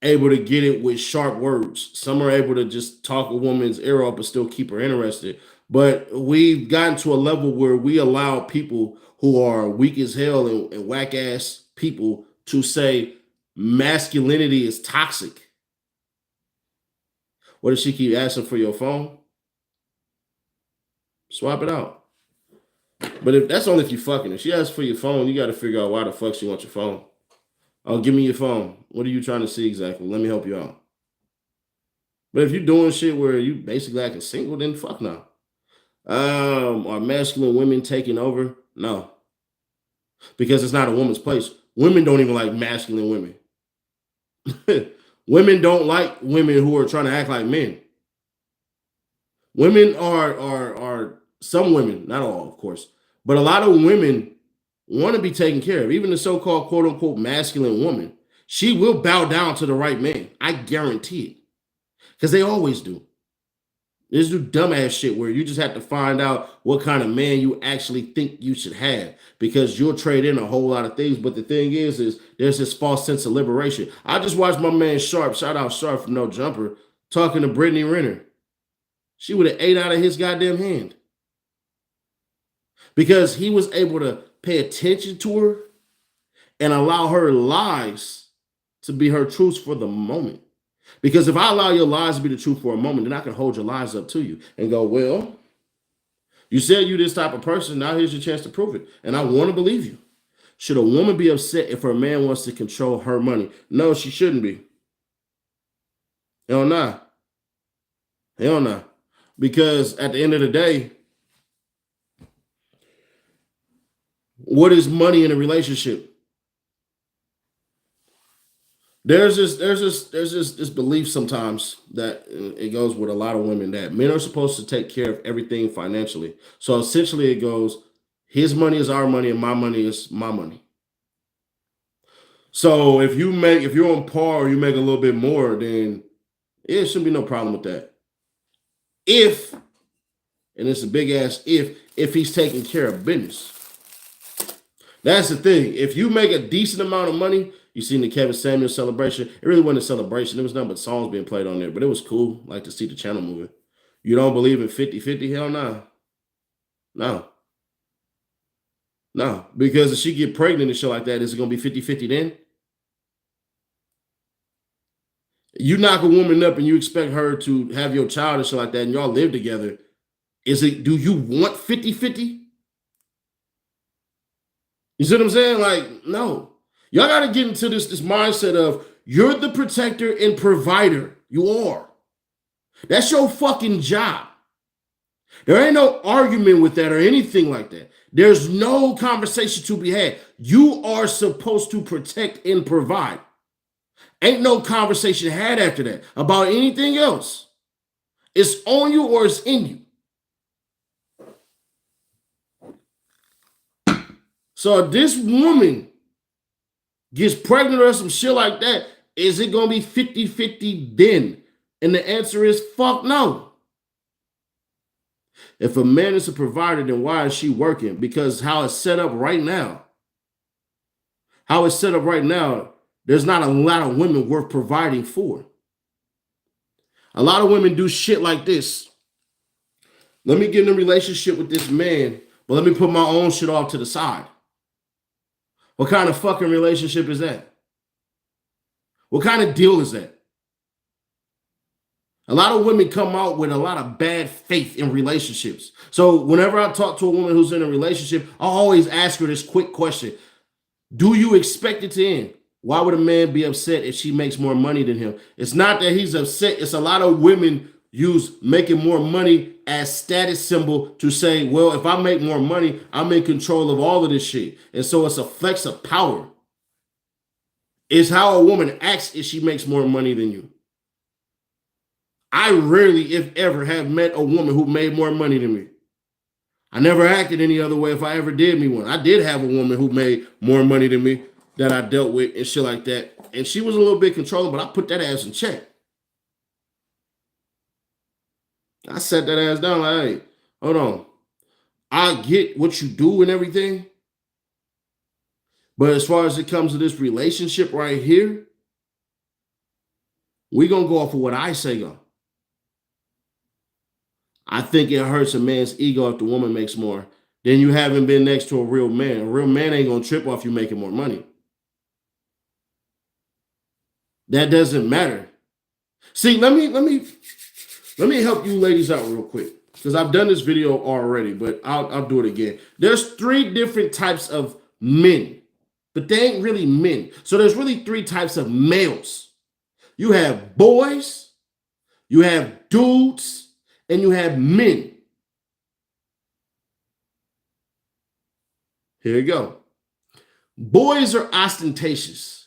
able to get it with sharp words, some are able to just talk a woman's ear off but still keep her interested. But we've gotten to a level where we allow people who are weak as hell and whack ass people to say masculinity is toxic. What does she keep asking for your phone? Swap it out. But if that's only if you fucking. If she asks for your phone, you got to figure out why the fuck she wants your phone. Oh, give me your phone. What are you trying to see exactly? Let me help you out. But if you're doing shit where you basically acting single, then fuck no. Are masculine women taking over? No, because it's not a woman's place. Women don't even like masculine women. Women don't like women who are trying to act like men. Women are some women, not all, of course, but a lot of women want to be taken care of. Even the so-called quote unquote masculine woman, she will bow down to the right man. I guarantee it. Because they always do. They just do dumbass shit where you just have to find out what kind of man you actually think you should have, because you'll trade in a whole lot of things. But the thing is there's this false sense of liberation. I just watched my man Sharp, shout out Sharp from No Jumper, talking to Brittany Renner. She would have ate out of his goddamn hand because he was able to pay attention to her and allow her lies to be her truths for the moment. Because if I allow your lies to be the truth for a moment, then I can hold your lies up to you and go, well, you said you this type of person. Now here's your chance to prove it. And I want to believe you. Should a woman be upset if her man wants to control her money? No, she shouldn't be. Hell nah. Hell nah. Because at the end of the day, what is money in a relationship? There's this belief sometimes that it goes with a lot of women that men are supposed to take care of everything financially. So essentially it goes, his money is our money and my money is my money. So if you're on par or you make a little bit more, then it shouldn't be no problem with that. If, and it's a big ass if he's taking care of business. That's the thing. If you make a decent amount of money, you seen the Kevin Samuel celebration. It really wasn't a celebration. There was nothing but songs being played on there, but it was cool. Like to see the channel moving. You don't believe in 50-50? Hell no. No. No. Because if she get pregnant and shit like that, is it going to be 50-50 then? You knock a woman up and you expect her to have your child and shit like that and y'all live together. Do you want 50-50? You see what I'm saying? Like, no. Y'all got to get into this mindset of you're the protector and provider. You are. That's your fucking job. There ain't no argument with that or anything like that. There's no conversation to be had. You are supposed to protect and provide. Ain't no conversation had after that about anything else. It's on you or it's in you. So if this woman gets pregnant or some shit like that, is it going to be 50-50 then? And the answer is fuck no. If a man is a provider, then why is she working? Because how it's set up right now, there's not a lot of women worth providing for. A lot of women do shit like this. Let me get in a relationship with this man, but let me put my own shit off to the side. What kind of fucking relationship is that? What kind of deal is that? A lot of women come out with a lot of bad faith in relationships. So whenever I talk to a woman who's in a relationship, I always ask her this quick question. Do you expect it to end? Why would a man be upset if she makes more money than him? It's not that he's upset. It's a lot of women use making more money as status symbol to say, well, if I make more money, I'm in control of all of this shit. And so it's a flex of power. It's how a woman acts if she makes more money than you. I rarely, if ever, have met a woman who made more money than me. I never acted any other way if I ever did meet one. I did have a woman who made more money than me that I dealt with and shit like that. And she was a little bit controlling, but I put that ass in check. I sat that ass down like, hey, hold on. I get what you do and everything, but as far as it comes to this relationship right here, we gonna go off of what I say go. I think it hurts a man's ego if the woman makes more. Then you haven't been next to a real man. A real man ain't gonna trip off you making more money. That doesn't matter. See, let me help you ladies out real quick because I've done this video already, but I'll do it again. There's 3 different types of men, but they ain't really men. So there's really 3 types of males. You have boys, you have dudes, and you have men. Here you go. Boys are ostentatious.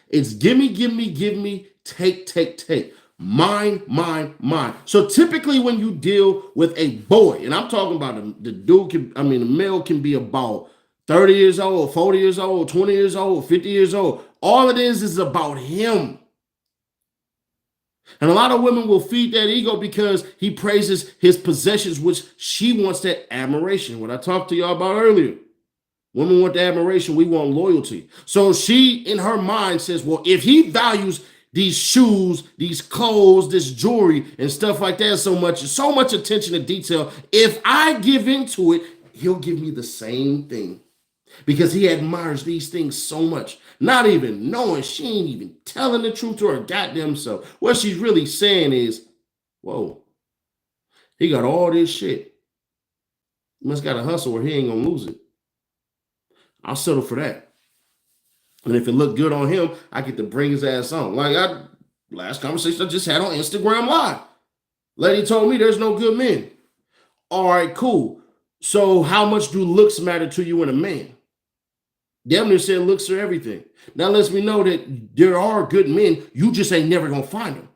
It's gimme, gimme, give me, take, take, take. Mine, mine, mine. So typically when you deal with a boy, and I'm talking about the dude, the male can be about 30 years old, 40 years old, 20 years old, 50 years old. All it is about him. And a lot of women will feed that ego because he praises his possessions, which she wants that admiration. What I talked to y'all about earlier. Women want the admiration, we want loyalty. So she, in her mind, says, well, if he values these shoes, these clothes, this jewelry, and stuff like that so much attention to detail, if I give into it, he'll give me the same thing. Because he admires these things so much, not even knowing she ain't even telling the truth to her goddamn self. What she's really saying is, whoa, he got all this shit. He must got to hustle or he ain't gonna lose it. I'll settle for that. And if it looked good on him, I get to bring his ass on. Like last conversation I just had on Instagram Live. Lady told me there's no good men. All right, cool. So how much do looks matter to you in a man? Damn near said looks are everything. That lets me know that there are good men. You just ain't never gonna find them.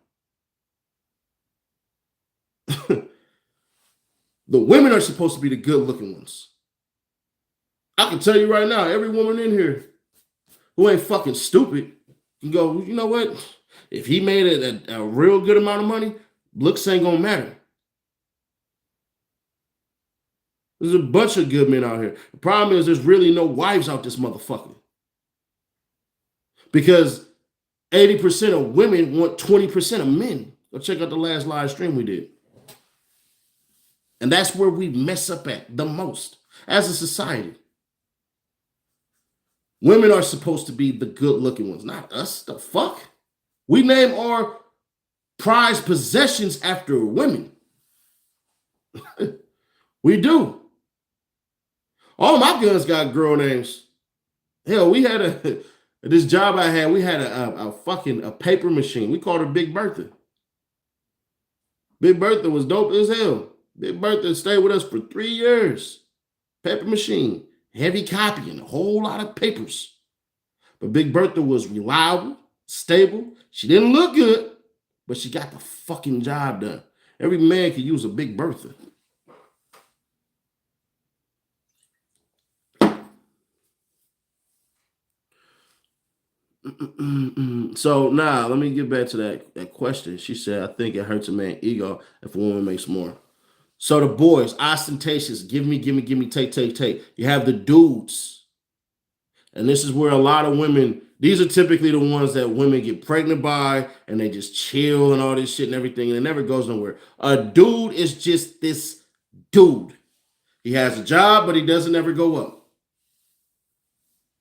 The women are supposed to be the good looking ones. I can tell you right now, every woman in here who ain't fucking stupid can go, you know what? If he made a real good amount of money, looks ain't gonna matter. There's a bunch of good men out here. The problem is there's really no wives out this motherfucker. Because 80% of women want 20% of men. Go check out the last live stream we did. And that's where we mess up at the most as a society. Women are supposed to be the good looking ones, not us. The fuck? We name our prized possessions after women. We do. All my guns got girl names. Hell, we had this job I had, we had a paper machine. We called her Big Bertha. Big Bertha was dope as hell. Big Bertha stayed with us for 3 years. Paper machine, heavy copying, a whole lot of papers. But Big Bertha was reliable, stable. She didn't look good, but she got the fucking job done. Every man could use a Big Bertha. So now let me get back to that question. She said, I think it hurts a man's ego if a woman makes more. So the boys, ostentatious, give me, take, take, take. You have the dudes. And this is where a lot of women, these are typically the ones that women get pregnant by and they just chill and all this shit and everything, and it never goes nowhere. A dude is just this dude. He has a job, but he doesn't ever go up.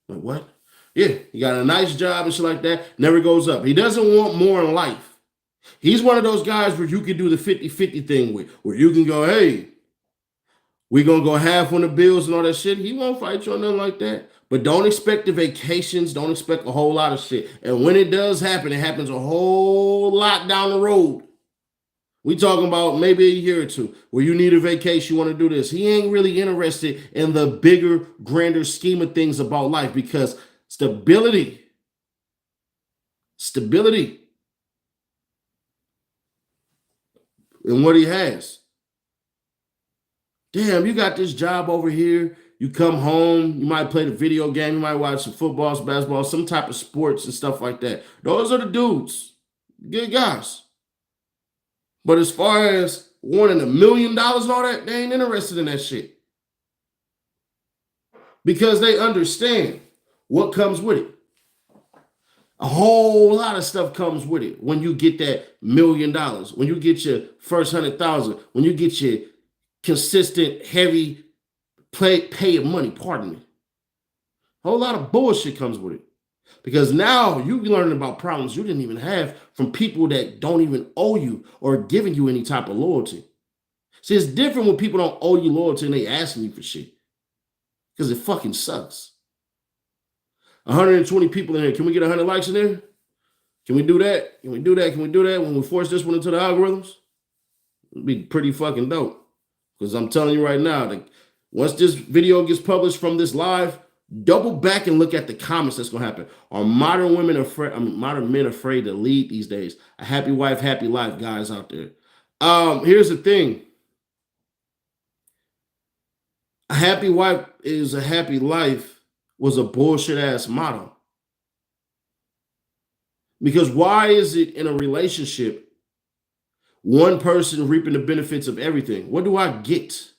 Like what? Yeah, he got a nice job and shit like that, never goes up. He doesn't want more in life. He's one of those guys where you can do the 50-50 thing with, where you can go, hey, we're going to go half on the bills and all that shit. He won't fight you on nothing like that. But don't expect the vacations. Don't expect a whole lot of shit. And when it does happen, it happens a whole lot down the road. We talking about maybe a year or two where you need a vacation, you want to do this. He ain't really interested in the bigger, grander scheme of things about life because stability. And what he has. Damn, you got this job over here. You come home, you might play the video game, you might watch some football, some basketball, some type of sports and stuff like that. Those are the dudes. Good guys. But as far as wanting $1 million and all that, they ain't interested in that shit. Because they understand what comes with it. A whole lot of stuff comes with it when you get that $1 million, when you get your first 100,000, when you get your consistent, heavy pay of money, pardon me. A whole lot of bullshit comes with it. Because now you're learning about problems you didn't even have from people that don't even owe you or giving you any type of loyalty. See, it's different when people don't owe you loyalty and they asking you for shit. Because it fucking sucks. 120 people in here. Can we get 100 likes in there? Can we do that? Can we do that? Can we do that when we force this one into the algorithms? It'd be pretty fucking dope. Because I'm telling you right now, that once this video gets published from this live, double back and look at the comments that's gonna happen. Are modern women afraid? Modern men afraid to lead these days? A happy wife, happy life, guys out there. Here's the thing. A happy wife is a happy life was a bullshit ass motto. Because why is it in a relationship one person reaping the benefits of everything? What do I get?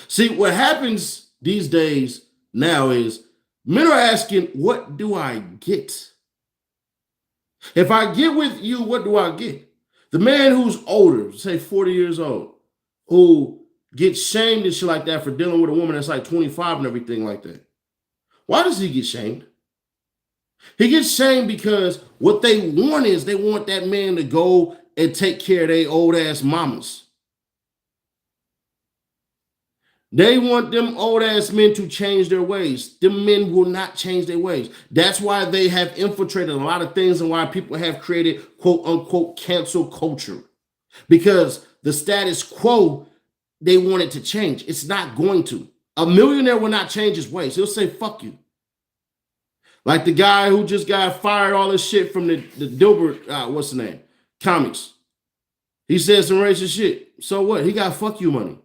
See, what happens these days now is men are asking, what do I get? If I get with you, what do I get? The man who's older, say 40 years old, who gets shamed and shit like that for dealing with a woman that's like 25 and everything like that. Why does he get shamed? He gets shamed because what they want is they want that man to go and take care of their old ass mamas. They want them old ass men to change their ways. Them men will not change their ways. That's why they have infiltrated a lot of things and why people have created quote unquote cancel culture. Because the status quo, they want it to change. It's not going to. A millionaire will not change his ways. He'll say, fuck you. Like the guy who just got fired all this shit from the Dilbert, what's the name? Comics. He said some racist shit. So what? He got fuck you money.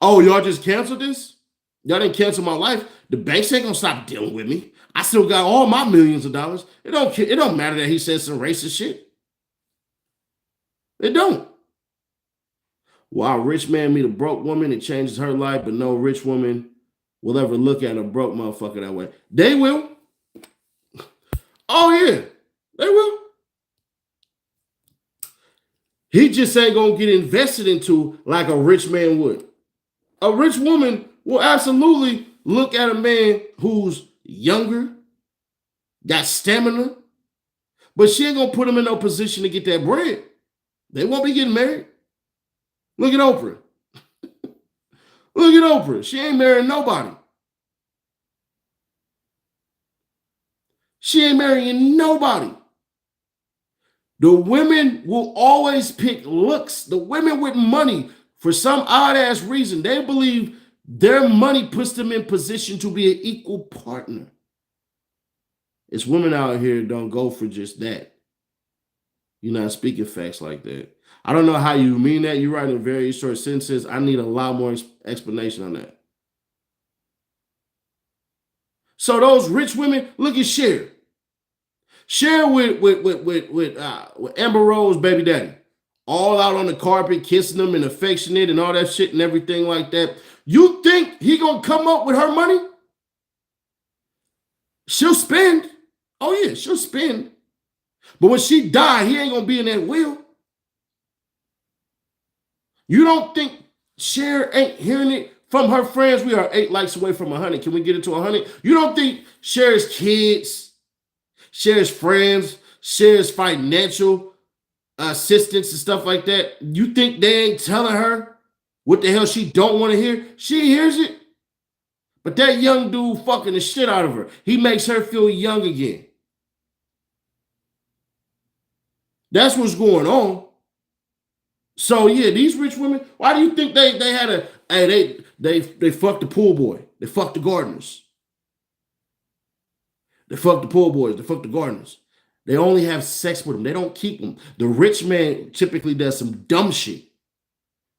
Oh, y'all just canceled this? Y'all didn't cancel my life. The banks ain't gonna stop dealing with me. I still got all my millions of dollars. It don't matter that he said some racist shit. It don't. While a rich man meet a broke woman, it changes her life, but no rich woman will ever look at a broke motherfucker that way. They will. Oh, yeah. They will. He just ain't gonna get invested into like a rich man would. A rich woman will absolutely look at a man who's younger, got stamina, but she ain't gonna put him in no position to get that bread. They won't be getting married. Look at Oprah. Look at Oprah. She ain't marrying nobody. She ain't marrying nobody. The women will always pick looks. The women with money, for some odd ass reason, they believe their money puts them in position to be an equal partner. It's women out here don't go for just that. You're not speaking facts like that. I don't know how you mean that. You're writing very short sentences. I need a lot more explanation on that. So those rich women, look at Cher. Cher with Amber Rose baby daddy. All out on the carpet, kissing them and affectionate and all that shit and everything like that. You think he gonna come up with her money? She'll spend. Oh yeah, she'll spend. But when she die, he ain't gonna be in that will. You don't think Cher ain't hearing it from her friends? We are 8 likes away from 100. Can we get it to 100? You don't think Cher's kids, Cher's friends, Cher's financial assistants and stuff like that, you think they ain't telling her what the hell she don't want to hear? She hears it. But that young dude fucking the shit out of her. He makes her feel young again. That's what's going on. So yeah, these rich women, why do you think they had a they fucked the pool boy, they fucked the gardeners, they fucked the pool boys, they fucked the gardeners. They only have sex with them. They don't keep them. The rich man typically does some dumb shit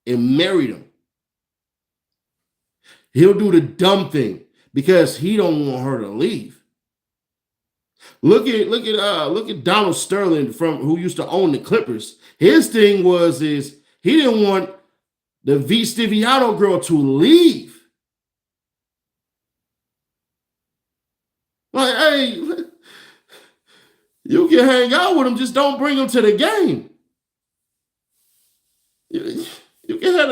and marry them. He'll do the dumb thing because he don't want her to leave. Look at Donald Sterling from who used to own the Clippers. His thing is he didn't want the V Stiviano girl to leave. Like, hey, you can hang out with him, just don't bring him to the game. You can have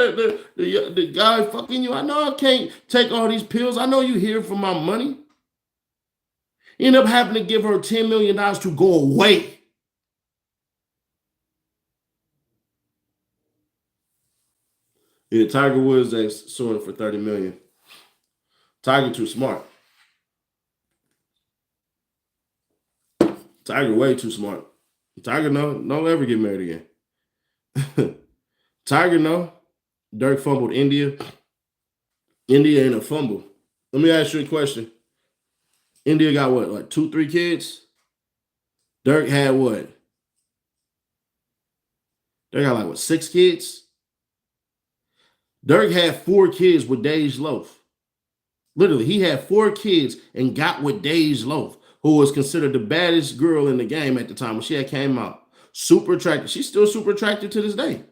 the guy fucking you. I know I can't take all these pills. I know you here for my money. You end up having to give her $10 million to go away. Yeah, Tiger Woods that's suing for $30 million. Tiger too smart. Tiger way too smart. Tiger no, don't ever get married again. Tiger no. Dirk fumbled India. India ain't a fumble. Let me ask you a question. India got what, like 2, 3 kids? Dirk had what? Dirk got like what, 6 kids? Dirk had 4 kids with Dej Loaf. Literally, he had 4 kids and got with Dej Loaf, who was considered the baddest girl in the game at the time when she had came out. Super attractive. She's still super attractive to this day.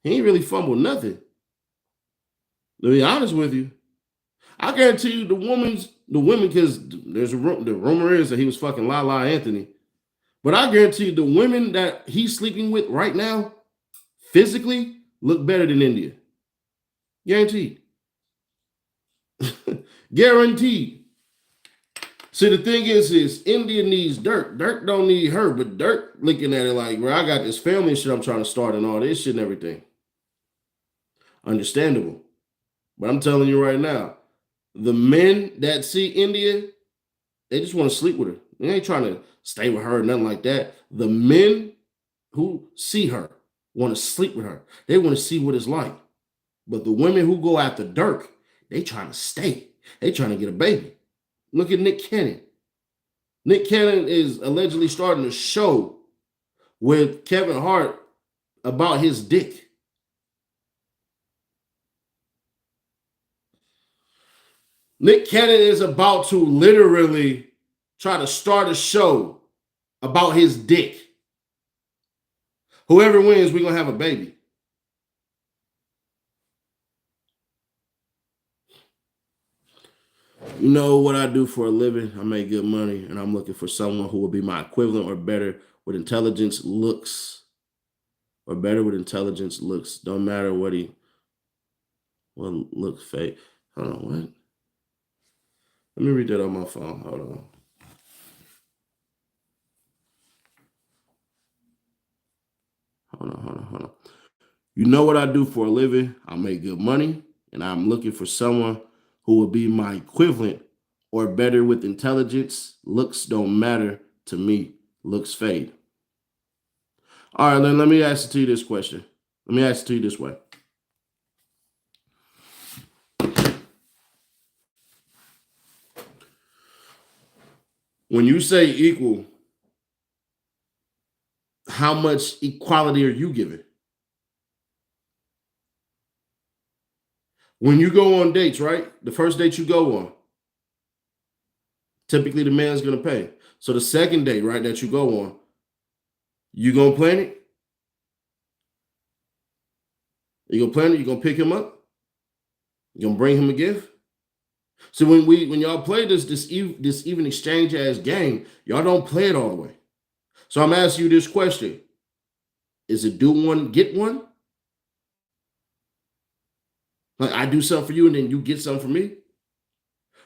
He ain't really fumbled nothing. To be honest with you, I guarantee you the women, because the rumor is that he was fucking Lala Anthony. But I guarantee you the women that he's sleeping with right now, physically, look better than India. Guaranteed. Guaranteed. See, the thing is India needs Dirk. Dirk don't need her, but Dirk looking at it like, bro, I got this family shit I'm trying to start and all this shit and everything. Understandable. But I'm telling you right now, the men that see India, they just want to sleep with her. They ain't trying to stay with her or nothing like that. The men who see her want to sleep with her. They want to see what it's like. But the women who go after Dirk, they trying to stay. They trying to get a baby. Look at Nick Cannon. Nick Cannon is allegedly starting a show with Kevin Hart about his dick. Nick Cannon is about to literally try to start a show about his dick. Whoever wins, we're going to have a baby. You know what I do for a living? I make good money, and I'm looking for someone who will be my equivalent or better with intelligence, looks, or better with intelligence, looks. Don't matter what looks fake. Hold on, what? Let me read that on my phone. Hold on. Hold on. You know what I do for a living? I make good money, and I'm looking for someone who will be my equivalent or better with intelligence. Looks don't matter to me. Looks fade. All right, then let me ask it to you this question. Let me ask it to you this way. When you say equal, how much equality are you giving? When you go on dates, right? The first date you go on, typically the man's going to pay. So the second date, right, that you go on, you going to plan it? You going to plan it? You going to pick him up? You going to bring him a gift? So when y'all play this even exchange ass game, y'all don't play it all the way. So I'm asking you this question. Is it do one, get one? Like I do something for you and then you get something for me?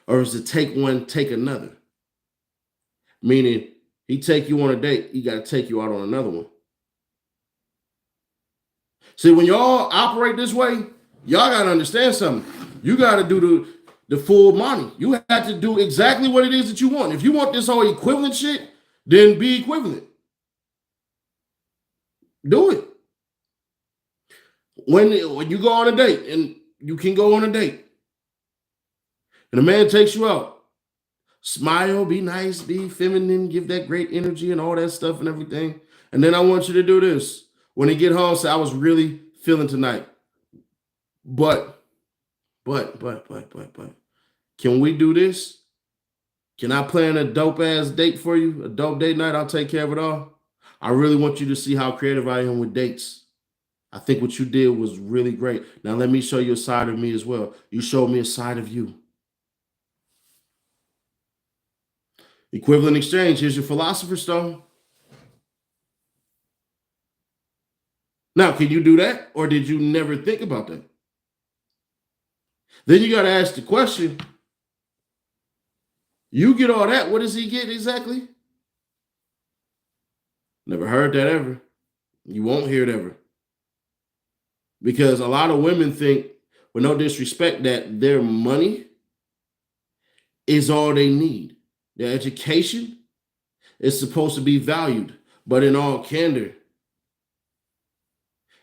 Or is it take one, take another? Meaning he take you on a date, he got to take you out on another one. See, when y'all operate this way, y'all got to understand something. You got to do the full money. You have to do exactly what it is that you want. If you want this whole equivalent shit, then be equivalent. Do it. When you go on a date, and you can go on a date, and a man takes you out, smile, be nice, be feminine, give that great energy and all that stuff and everything. And then I want you to do this. When he get home, say, I was really feeling tonight. But, can we do this? Can I plan a dope ass date for you? A dope date night? I'll take care of it all. I really want you to see how creative I am with dates. I think what you did was really great. Now let me show you a side of me as well. You showed me a side of you. Equivalent exchange. Here's your philosopher's stone. Now, can you do that? Or did you never think about that? Then you got to ask the question, you get all that. What does he get exactly? Never heard that ever. You won't hear it ever. Because a lot of women think, with no disrespect, that their money is all they need. Their education is supposed to be valued. But in all candor,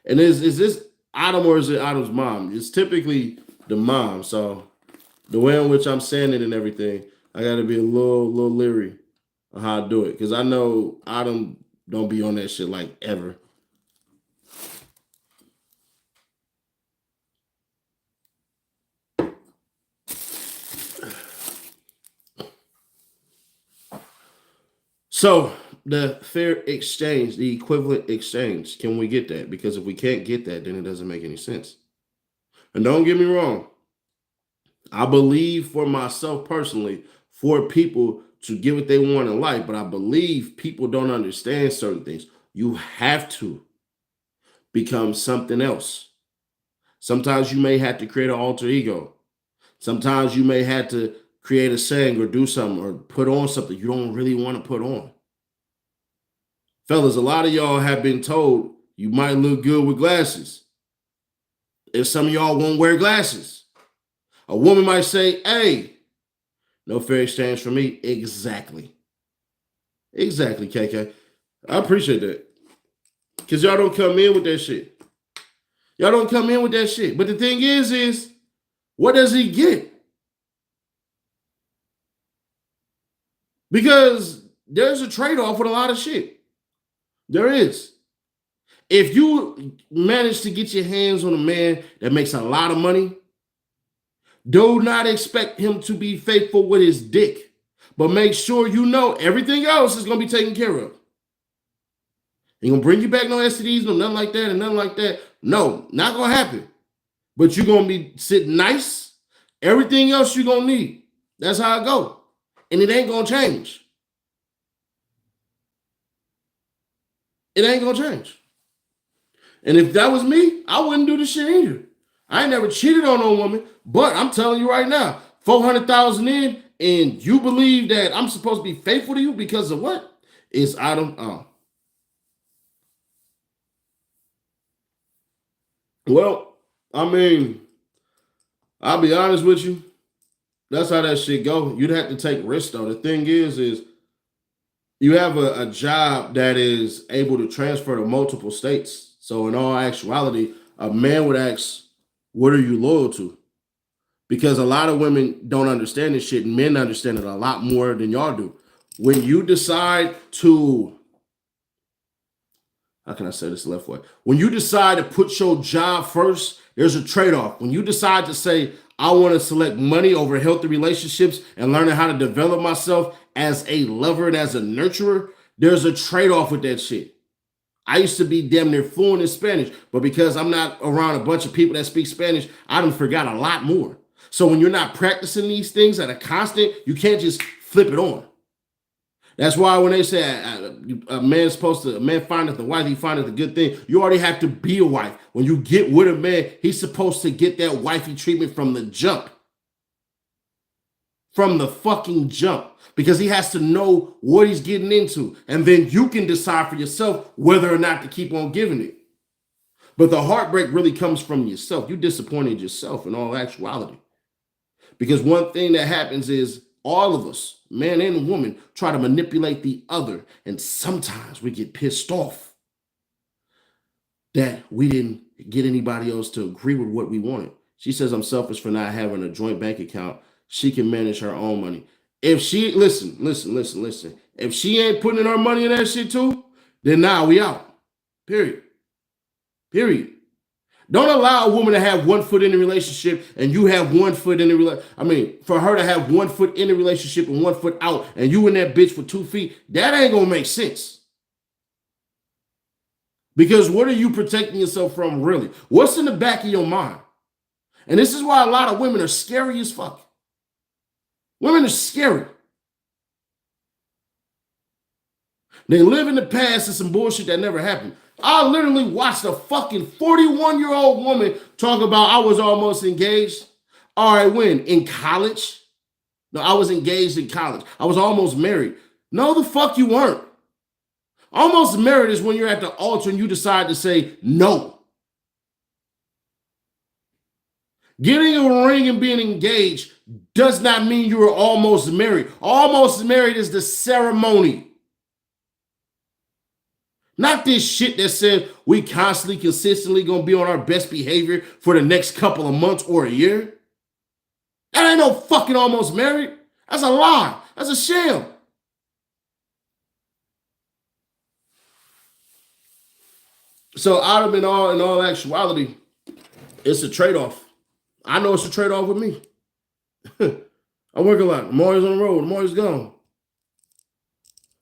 and is this Adam or is it Adam's mom? It's typically the mom. So the way in which I'm saying it and everything, I got to be a little leery on how I do it. Because I know Adam don't be on that shit like ever. So the fair exchange, the equivalent exchange, can we get that? Because if we can't get that, then it doesn't make any sense. And don't get me wrong, I believe for myself personally, for people to get what they want in life, but I believe people don't understand certain things. You have to become something else. Sometimes you may have to create an alter ego. Sometimes you may have to create a saying or do something or put on something you don't really want to put on. Fellas, a lot of y'all have been told you might look good with glasses. If some of y'all won't wear glasses, a woman might say, hey, no fair exchange for me. Exactly. Exactly, KK. I appreciate that. Because y'all don't come in with that shit. Y'all don't come in with that shit. But the thing is, what does he get? Because there's a trade-off with a lot of shit. There is. If you manage to get your hands on a man that makes a lot of money, do not expect him to be faithful with his dick. But make sure you know everything else is going to be taken care of. Ain't going to bring you back no STDs, no nothing like that, and nothing like that. No, not going to happen. But you're going to be sitting nice. Everything else you're going to need. That's how it go. And it ain't going to change. It ain't going to change. And if that was me, I wouldn't do this shit either. I ain't never cheated on no woman, but I'm telling you right now, 400,000 in, and you believe that I'm supposed to be faithful to you because of what? It's I don't know. Well, I mean, I'll be honest with you. That's how that shit go. You'd have to take risks though. The thing is you have a job that is able to transfer to multiple states. So in all actuality, a man would ask, what are you loyal to? Because a lot of women don't understand this shit, and men understand it a lot more than y'all do. When you decide to, how can I say this the left way? When you decide to put your job first, there's a trade-off. When you decide to say, I want to select money over healthy relationships and learning how to develop myself as a lover and as a nurturer, there's a trade-off with that shit. I used to be damn near fluent in Spanish, but because I'm not around a bunch of people that speak Spanish, I done forgot a lot more. So when you're not practicing these things at a constant, you can't just flip it on. That's why when they say a man findeth the wife, he findeth a good thing. You already have to be a wife. When you get with a man, he's supposed to get that wifey treatment from the jump. From the fucking jump. Because he has to know what he's getting into. And then you can decide for yourself whether or not to keep on giving it. But the heartbreak really comes from yourself. You disappointed yourself in all actuality. Because one thing that happens is all of us, man and woman, try to manipulate the other. And sometimes we get pissed off that we didn't get anybody else to agree with what we wanted. She says I'm selfish for not having a joint bank account. She can manage her own money. If she, listen. If she ain't putting her money in that shit too, then now we out. Period. Don't allow a woman to have 1 foot in the relationship and you have 1 foot in the for her to have 1 foot in the relationship and 1 foot out, and you in that bitch for 2 feet. That ain't gonna make sense. Because what are you protecting yourself from, really? What's in the back of your mind? And this is why a lot of women are scary as fuck. Women are scary. They live in the past and some bullshit that never happened. I literally watched a fucking 41-year-old woman talk about I was almost engaged. All right, when? In college? No, I was engaged in college. I was almost married. No, the fuck you weren't. Almost married is when you're at the altar and you decide to say no. Getting a ring and being engaged does not mean you are almost married. Almost married is the ceremony. Not this shit that said we constantly, consistently gonna be on our best behavior for the next couple of months or a year. That ain't no fucking almost married. That's a lie. That's a sham. So out of it all, in all actuality, it's a trade-off. I know it's a trade-off with me. I work a lot. The more he's on the road, the more he's gone.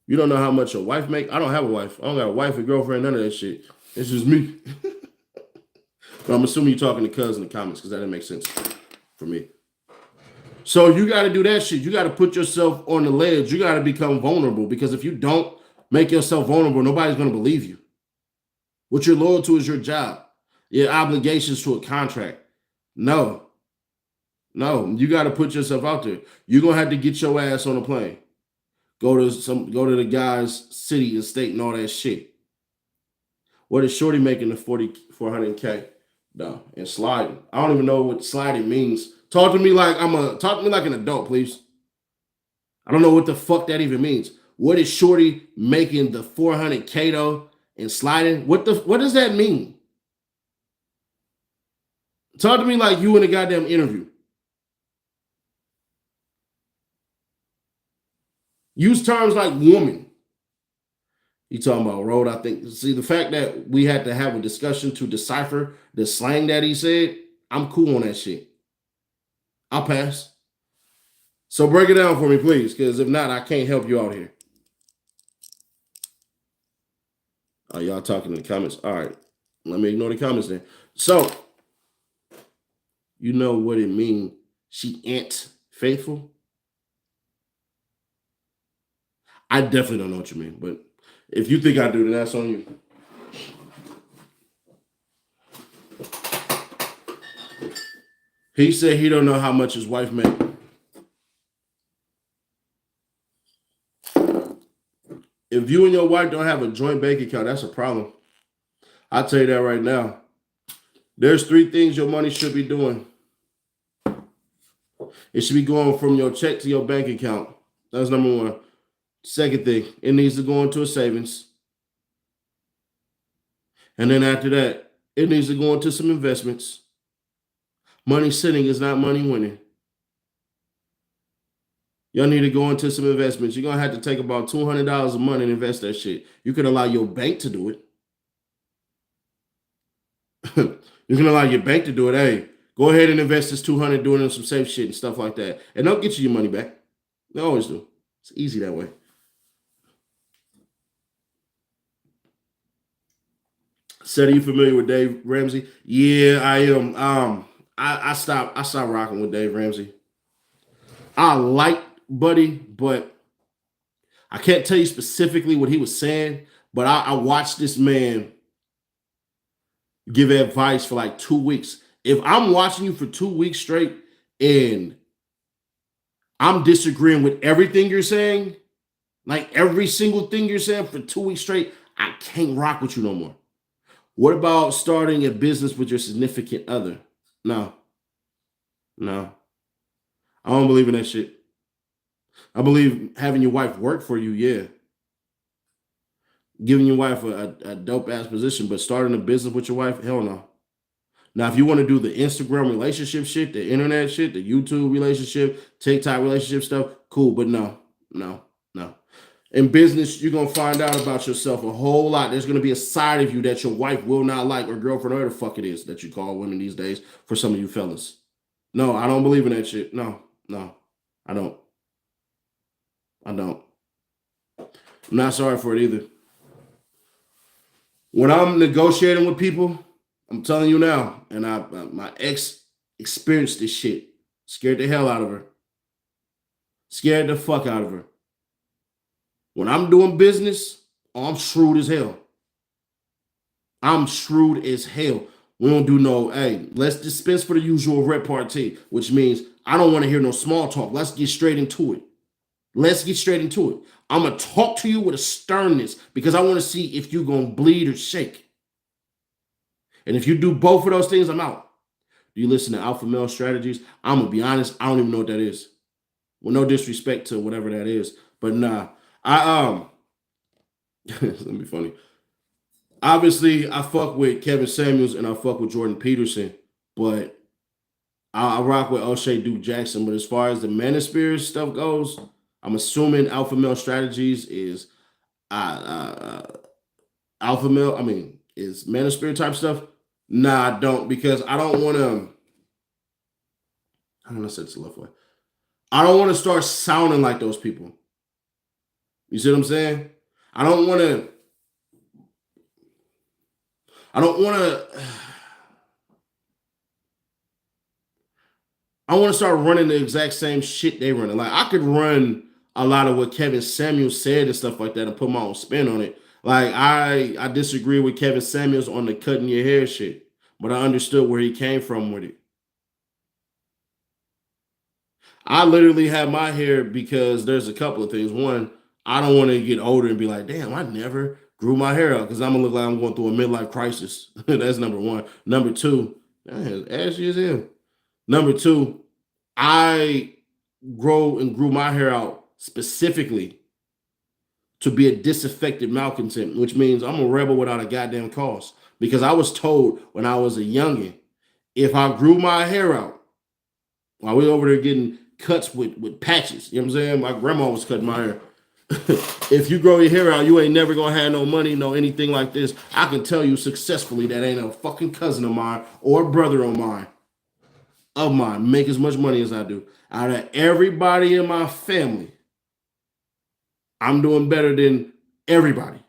You don't know how much your wife make. I don't have a wife. I don't got a wife or girlfriend, none of that shit. It's just me. But I'm assuming you're talking to cuz in the comments because that didn't make sense for me. So you got to do that shit. You got to put yourself on the ledge. You got to become vulnerable, because if you don't make yourself vulnerable, nobody's going to believe you. What you're loyal to is your job, your obligations to a contract. No, you got to put yourself out there. You're going to have to get your ass on a plane. Go to the guy's city and state and all that shit. What is Shorty making the 400K? No, and sliding. I don't even know what sliding means. Talk to me like an adult, please. I don't know what the fuck that even means. What is Shorty making the 400K though and sliding? What does that mean? Talk to me like you in a goddamn interview. Use terms like woman. You talking about road, I think. See, the fact that we had to have a discussion to decipher the slang that he said, I'm cool on that shit. I'll pass. So break it down for me, please, because if not, I can't help you out here. Oh, y'all talking in the comments? All right. Let me ignore the comments then. So, you know what it means? She ain't faithful? I definitely don't know what you mean, but if you think I do, then that's on you. He said he don't know how much his wife made. If you and your wife don't have a joint bank account, that's a problem. I'll tell you that right now. There's 3 things your money should be doing. It should be going from your check to your bank account. That's number 1. Second thing, it needs to go into a savings. And then after that, it needs to go into some investments. Money sitting is not money winning. Y'all need to go into some investments. You're going to have to take about $200 a month and invest that shit. You can allow your bank to do it. You can allow your bank to do it. Hey, go ahead and invest this $200 doing some safe shit and stuff like that. And they'll get you your money back. They always do. It's easy that way. Said, are you familiar with Dave Ramsey? Yeah, I am. I stopped rocking with Dave Ramsey. I like Buddy, but I can't tell you specifically what he was saying, but I watched this man give advice for like 2 weeks. If I'm watching you for 2 weeks straight and I'm disagreeing with everything you're saying, like every single thing you're saying for 2 weeks straight, I can't rock with you no more. What about starting a business with your significant other? No. I don't believe in that shit. I believe having your wife work for you, yeah. Giving your wife a dope-ass position, but starting a business with your wife, hell no. Now, if you want to do the Instagram relationship shit, the internet shit, the YouTube relationship, TikTok relationship stuff, cool, but no. In business, you're gonna find out about yourself a whole lot. There's gonna be a side of you that your wife will not like, or girlfriend, or whatever the fuck it is that you call women these days for some of you fellas. No, I don't believe in that shit. No, no, I don't. I don't. I'm not sorry for it either. When I'm negotiating with people, I'm telling you now, and my ex experienced this shit. Scared the hell out of her. Scared the fuck out of her. When I'm doing business, I'm shrewd as hell. I'm shrewd as hell. We don't do no, hey, let's dispense for the usual repartee, which means I don't want to hear no small talk. Let's get straight into it. Let's get straight into it. I'm going to talk to you with a sternness because I want to see if you're going to bleed or shake. And if you do both of those things, I'm out. Do you listen to alpha male strategies? I'm going to be honest, I don't even know what that is. With no disrespect to whatever that is. But nah, it's gonna be funny. Obviously, I fuck with Kevin Samuels and I fuck with Jordan Peterson, but I rock with O'Shea Duke Jackson. But as far as the manosphere stuff goes, I'm assuming alpha male strategies is alpha male. I mean, is manosphere type stuff. Nah, I don't because I don't want to. I don't know if it's the left way. I don't want to start sounding like those people. You see what I'm saying? I don't want to. I don't want to. I want to start running the exact same shit they running. Like I could run a lot of what Kevin Samuels said and stuff like that and put my own spin on it. Like I disagree with Kevin Samuels on the cutting your hair shit, but I understood where he came from with it. I literally have my hair because there's a couple of things. One, I don't want to get older and be like, damn, I never grew my hair out because I'm gonna look like I'm going through a midlife crisis. That's number one. Number two, man, ashy as hell. Number two, I grew my hair out specifically to be a disaffected malcontent, which means I'm a rebel without a goddamn cause. Because I was told when I was a youngin, if I grew my hair out while we were over there getting cuts with patches, you know what I'm saying? My grandma was cutting my hair. If you grow your hair out, you ain't never gonna have no money, no anything like this. I can tell you successfully that ain't a fucking cousin of mine or a brother of mine make as much money as I do. Out of everybody in my family, I'm doing better than everybody,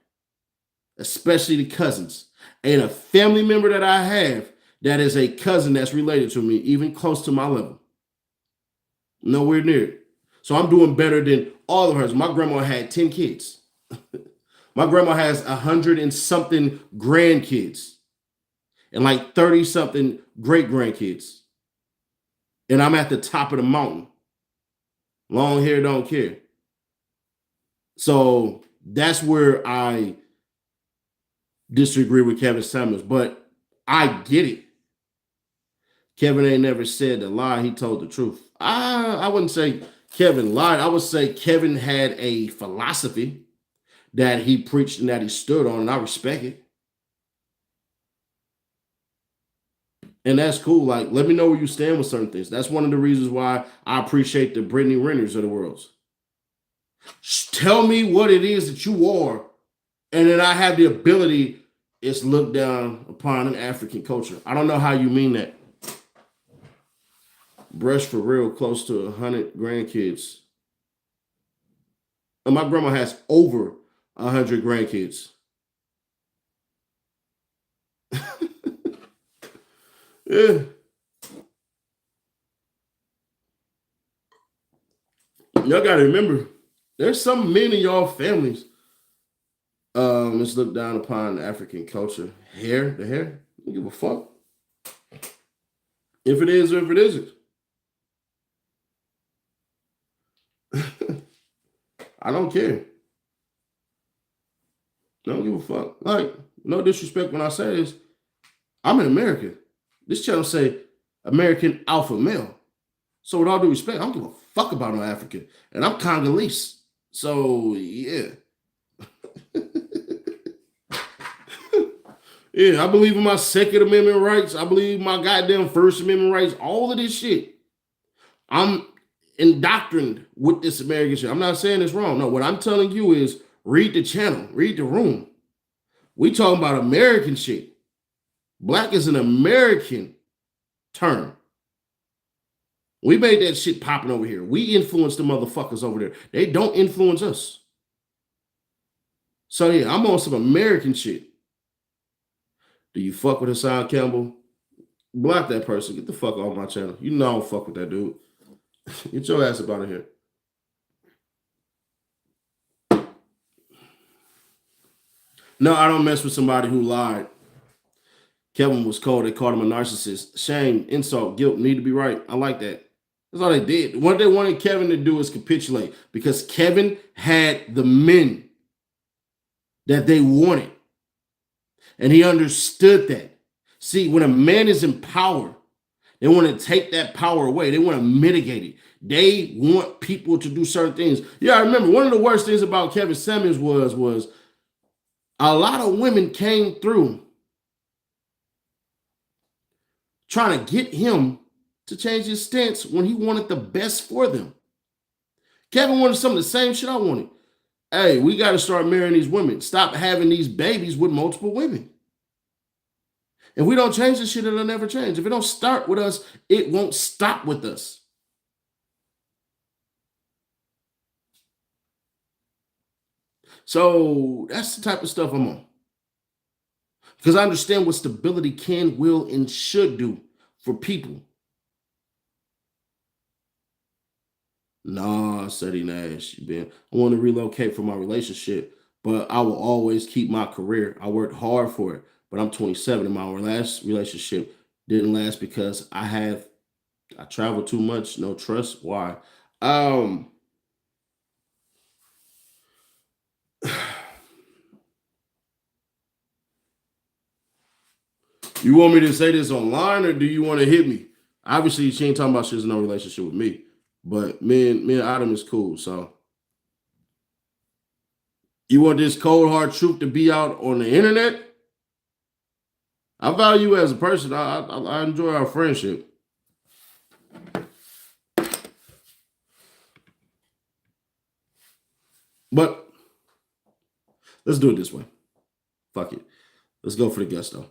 especially the cousins. Ain't a family member that I have that is a cousin that's related to me, even close to my level. Nowhere near it. So I'm doing better than all of hers. My grandma had 10 kids. My grandma has 100 and something grandkids and like 30 something great grandkids. And I'm at the top of the mountain. Long hair don't care. So that's where I disagree with Kevin Samuels, but I get it. Kevin ain't never said a lie. He told the truth. I wouldn't say Kevin lied. I would say Kevin had a philosophy that he preached and that he stood on, and I respect it. And that's cool. Like, let me know where you stand with certain things. That's one of the reasons why I appreciate the Brittany Renners of the world. Tell me what it is that you are, and then I have the ability. It's looked down upon in African culture. I don't know how you mean that. Brush for real, close to 100 grandkids. And my grandma has over 100 grandkids. Yeah. Y'all gotta remember, there's some men in y'all families. Let's look down upon African culture. The hair. Don't give a fuck. If it is or if it isn't. I don't care. Don't give a fuck. Like, no disrespect when I say this. I'm in America. This channel say American alpha male. So with all due respect, I don't give a fuck about no African. And I'm Congolese. So yeah. Yeah, I believe in my Second Amendment rights. I believe in my goddamn First Amendment rights. All of this shit. I'm indoctrined with this American shit. I'm not saying it's wrong. No, what I'm telling you is read the channel, read the room. We talking about American shit. Black is an American term. We made that shit popping over here. We influence the motherfuckers over there. They don't influence us. So yeah, I'm on some American shit. Do you fuck with Hassan Campbell? Block that person. Get the fuck off my channel. You know I don't fuck with that dude. Get your ass up out of here. No, I don't mess with somebody who lied. Kevin was cold. They called him a narcissist. Shame, insult, guilt, need to be right. I like that. That's all they did. What they wanted Kevin to do is capitulate because Kevin had the men that they wanted. And he understood that. See, when a man is in power, they want to take that power away. They want to mitigate it. They want people to do certain things. Yeah, I remember one of the worst things about Kevin Samuels was a lot of women came through trying to get him to change his stance when he wanted the best for them. Kevin wanted some of the same shit I wanted. Hey, we got to start marrying these women. Stop having these babies with multiple women. If we don't change this shit, it'll never change. If it don't start with us, it won't stop with us. So that's the type of stuff I'm on. Because I understand what stability can, will, and should do for people. Nah, said he Nash. I want to relocate for my relationship, but I will always keep my career. I worked hard for it, but I'm 27 and my last relationship didn't last because I traveled too much, no trust. Why? You want me to say this online or do you want to hit me? Obviously, she ain't talking about she has no relationship with me, but me and Adam is cool. So you want this cold hard truth to be out on the internet? I value you as a person. I enjoy our friendship. But let's do it this way. Fuck it. Let's go for the guest though.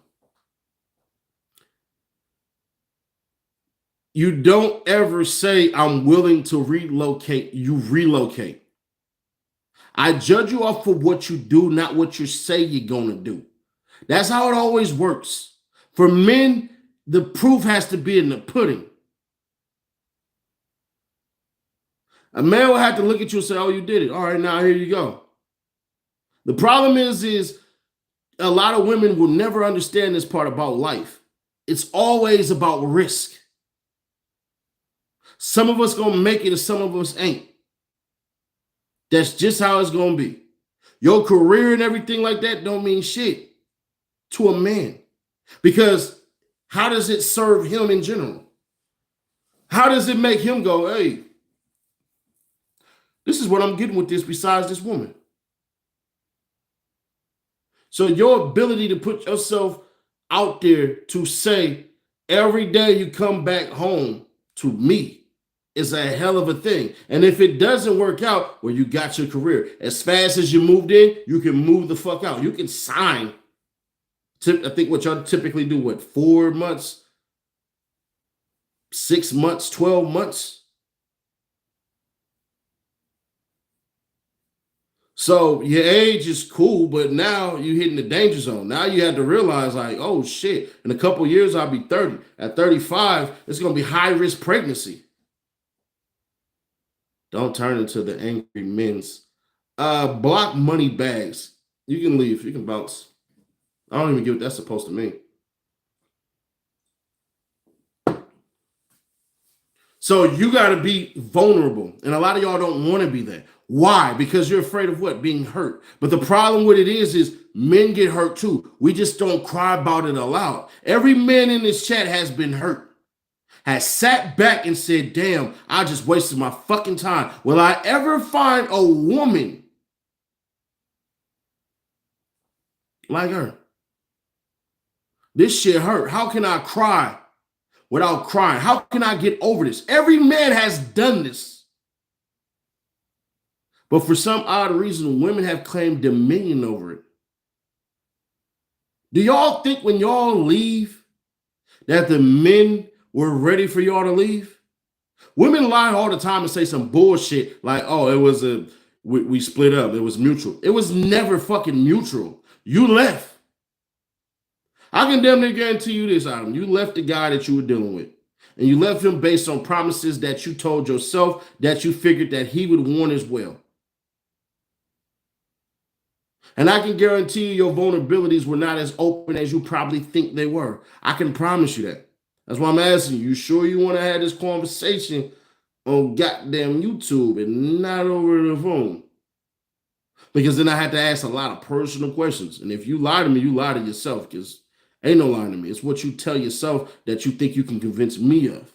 You don't ever say, I'm willing to relocate. You relocate. I judge you off for what you do, not what you say you're going to do. That's how it always works. For men, the proof has to be in the pudding. A man will have to look at you and say, oh, you did it. All right, now here you go. The problem is a lot of women will never understand this part about life. It's always about risk. Some of us gonna make it and some of us ain't. That's just how it's gonna be. Your career and everything like that don't mean shit to a man. Because how does it serve him in general? How does it make him go, hey, this is what I'm getting with this besides this woman? So your ability to put yourself out there to say every day you come back home to me is a hell of a thing. And if it doesn't work out, well, you got your career. As fast as you moved in, you can move the fuck out. You can sign. I think what y'all typically do, 4 months, 6 months, 12 months. So your age is cool, but now you're hitting the danger zone. Now you have to realize, like, oh shit, in a couple of years, I'll be 30. At 35, it's going to be high-risk pregnancy. Don't turn into the angry men's. Block money bags. You can leave. You can bounce. I don't even get what that's supposed to mean. So you got to be vulnerable. And a lot of y'all don't want to be that. Why? Because you're afraid of what? Being hurt. But the problem with it is men get hurt too. We just don't cry about it aloud. Every man in this chat has been hurt. Has sat back and said, damn, I just wasted my fucking time. Will I ever find a woman like her? This shit hurt. How can I cry without crying? How can I get over this? Every man has done this. But for some odd reason, women have claimed dominion over it. Do y'all think when y'all leave that the men were ready for y'all to leave? Women lie all the time and say some bullshit like, oh, it was we split up. It was mutual. It was never fucking mutual. You left. I can damn near guarantee you this, Adam. You left the guy that you were dealing with. And you left him based on promises that you told yourself that you figured that he would want as well. And I can guarantee you your vulnerabilities were not as open as you probably think they were. I can promise you that. That's why I'm asking you, you sure you want to have this conversation on goddamn YouTube and not over the phone? Because then I had to ask a lot of personal questions. And if you lie to me, you lie to yourself, because ain't no lying to me. It's what you tell yourself that you think you can convince me of.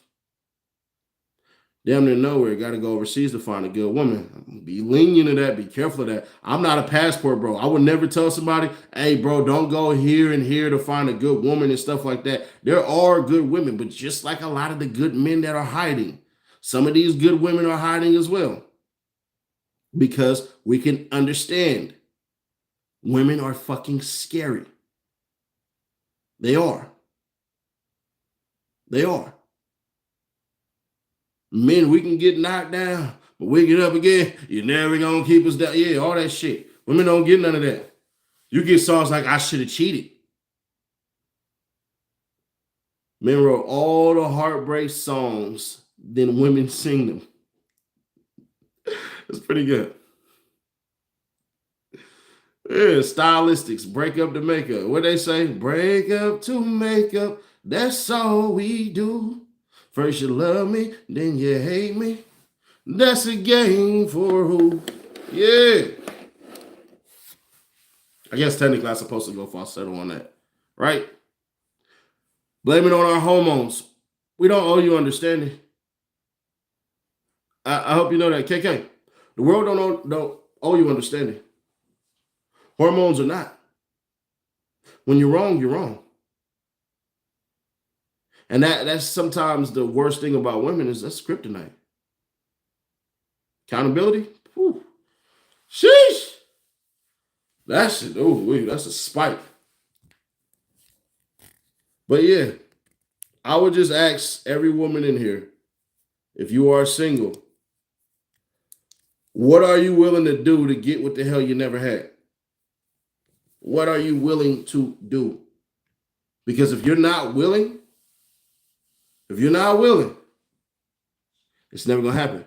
Damn near nowhere. Got to go overseas to find a good woman. Be lenient to that. Be careful of that. I'm not a passport, bro. I would never tell somebody, hey, bro, don't go here and here to find a good woman and stuff like that. There are good women, but just like a lot of the good men that are hiding, some of these good women are hiding as well. Because we can understand women are fucking scary. They are. They are. Men, we can get knocked down, but we get up again. You're never gonna keep us down. Yeah, all that shit. Women don't get none of that. You get songs like I Should Have Cheated. Men wrote all the heartbreak songs, then women sing them. It's pretty good. Yeah, stylistics, break up to make up. What they say? Break up to make up. That's all we do. First you love me, then you hate me. That's a game for who? Yeah. I guess technically I'm supposed to go falsetto on that, right? Blame it on our hormones. We don't owe you understanding. I hope you know that, KK. The world don't owe you understanding. Hormones are not. When you're wrong, you're wrong. And that's sometimes the worst thing about women is that's kryptonite. Accountability? Whew. Sheesh. That's a spike. But yeah, I would just ask every woman in here, if you are single, what are you willing to do to get what the hell you never had? What are you willing to do? Because if you're not willing, it's never going to happen.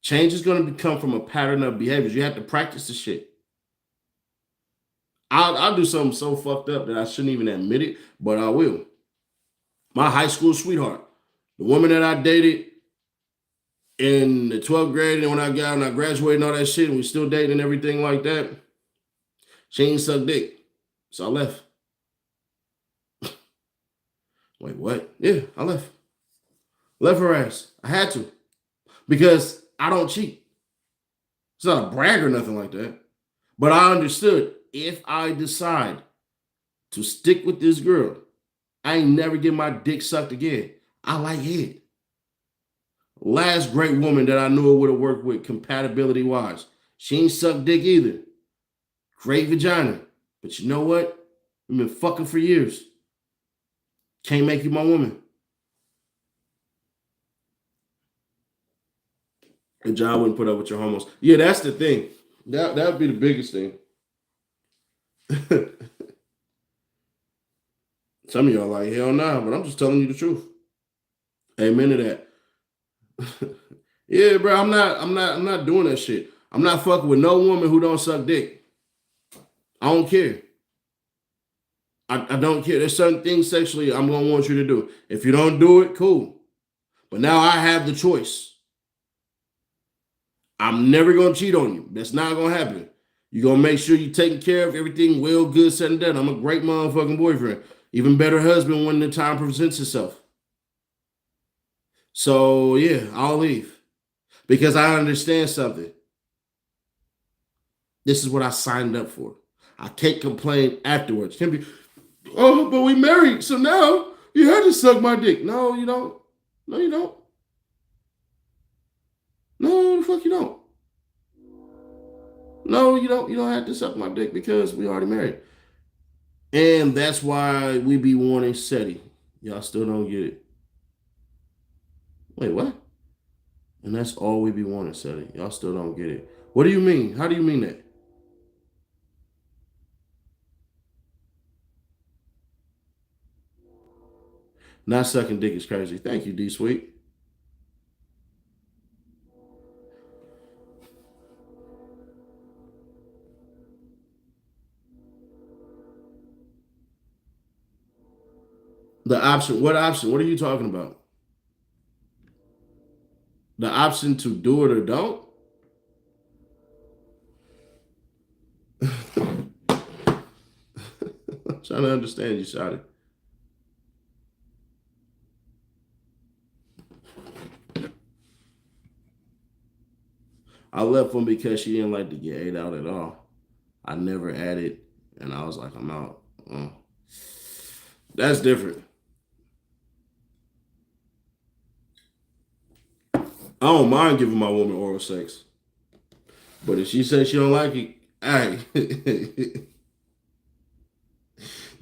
Change is going to come from a pattern of behaviors. You have to practice the shit. I'll do something so fucked up that I shouldn't even admit it, but I will. My high school sweetheart, the woman that I dated in the 12th grade, and when I graduated and all that shit, and we still dating and everything like that, she ain't suck dick. So I left. Wait, what? Yeah, I left. Left her ass. I had to. Because I don't cheat. It's not a brag or nothing like that. But I understood if I decide to stick with this girl, I ain't never get my dick sucked again. I like head. Last great woman that I knew I would have worked with compatibility wise. She ain't sucked dick either. Great vagina. But you know what? We've been fucking for years. Can't make you my woman. And John wouldn't put up with your hormones. Yeah, that's the thing. That would be the biggest thing. Some of y'all like, hell nah, but I'm just telling you the truth. Amen to that. Yeah, bro, I'm not doing that shit. I'm not fucking with no woman who don't suck dick. I don't care. I don't care. There's certain things sexually I'm going to want you to do. If you don't do it, cool. But now I have the choice. I'm never going to cheat on you. That's not going to happen. You're going to make sure you're taking care of everything well, good, said and done. I'm a great motherfucking boyfriend. Even better husband when the time presents itself. So, yeah, I'll leave. Because I understand something. This is what I signed up for. I can't complain afterwards. Can't be, oh, but we married, so now you had to suck my dick. No, you don't. No, you don't. No, the fuck you don't. No, you don't. You don't have to suck my dick because we already married. And that's why we be wanting SETI. Y'all still don't get it. Wait, what? And that's all we be wanting SETI. Y'all still don't get it. What do you mean? How do you mean that? Not sucking dick is crazy. Thank you, D Sweet. The option. What option? What are you talking about? The option to do it or don't? I'm trying to understand you, Shotty. I left one because she didn't like to get ate out at all. I never added, and I was like, I'm out. That's different. I don't mind giving my woman oral sex, but if she says she don't like it, hey,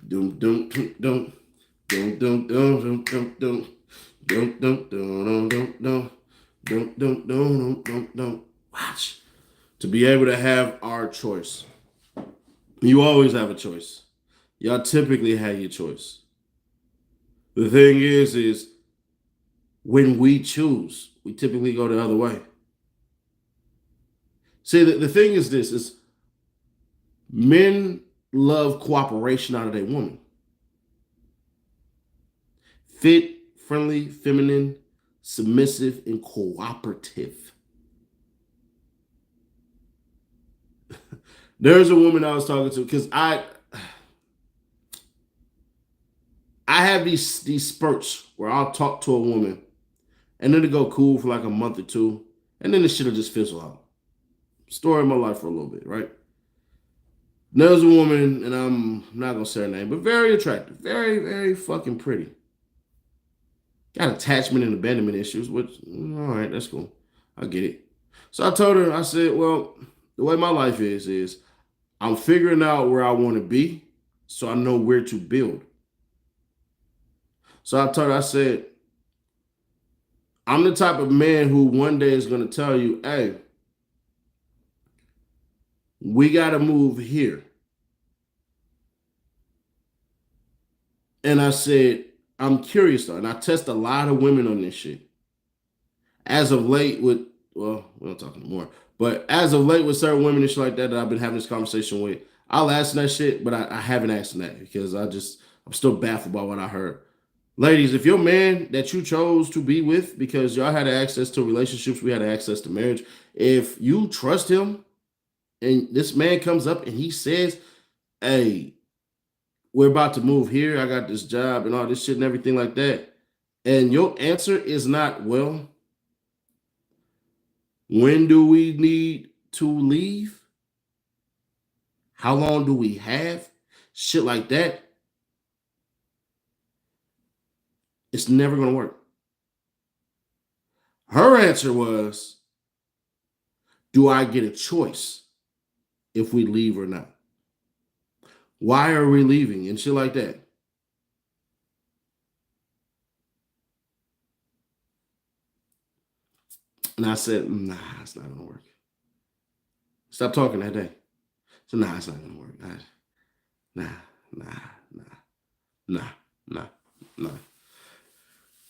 dum dum dum dum dum dum dum dum dum dum dum dum dum dum dum dum dum dum dum. Watch to be able to have our choice. You always have a choice. Y'all typically have your choice. The thing is when we choose, we typically go the other way. See, the thing is this is men love cooperation out of their woman. Fit, friendly, feminine, submissive, and cooperative. There's a woman I was talking to because I have these spurts where I'll talk to a woman and then it go cool for like a month or two, and then the shit'll just fizzle out. Story of my life for a little bit, right? There's a woman, and I'm not gonna say her name, but very attractive, very, very fucking pretty. Got attachment and abandonment issues, which all right, that's cool. I get it. So I told her, I said, well, the way my life is I'm figuring out where I want to be, so I know where to build. So I told her, I said, I'm the type of man who one day is going to tell you, hey, we got to move here. And I said, I'm curious though, and I test a lot of women on this shit. As of late, well, we don't talk anymore, but as of late with certain women and shit like that I've been having this conversation with, I'll ask them that shit, but I haven't asked them that because I'm still baffled by what I heard. Ladies, if your man that you chose to be with because y'all had access to relationships, we had access to marriage, if you trust him and this man comes up and he says, hey, we're about to move here, I got this job and all this shit and everything like that, and your answer is not, well, when do we need to leave? How long do we have? Shit like that. It's never going to work. Her answer was, do I get a choice if we leave or not? Why are we leaving? And shit like that. And I said, nah, it's not going to work. Stop talking that day. So, nah, it's not going to work. Nah, nah, nah, nah, nah, nah.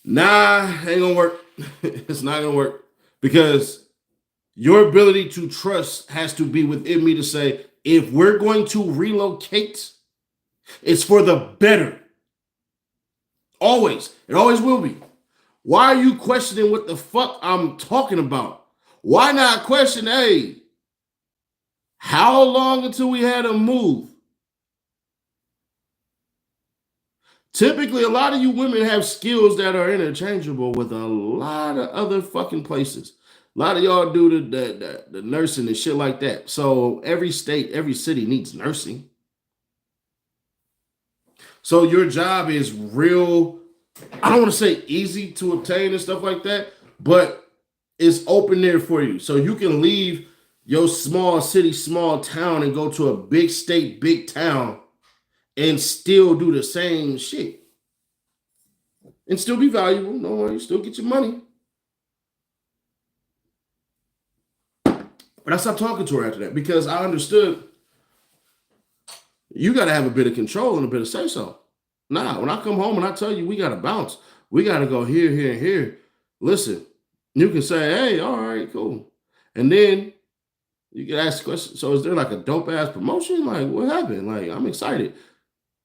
Nah, ain't gonna work. It's not gonna work because your ability to trust has to be within me to say, if we're going to relocate, it's for the better. Always. It always will be. Why are you questioning what the fuck I'm talking about? Why not question, hey, how long until we had to move? Typically, a lot of you women have skills that are interchangeable with a lot of other fucking places. A lot of y'all do the nursing and shit like that. So every state, every city needs nursing. So your job is real, I don't want to say easy to obtain and stuff like that, but it's open there for you. So you can leave your small city, small town, and go to a big state, big town, and still do the same shit and still be valuable. No worries, still get your money. But I stopped talking to her after that because I understood you got to have a bit of control and a bit of say so. Nah, when I come home and I tell you we got to bounce, we got to go here, here, and here. Listen, you can say, hey, all right, cool. And then you can ask questions. So is there like a dope ass promotion? Like, what happened? Like, I'm excited.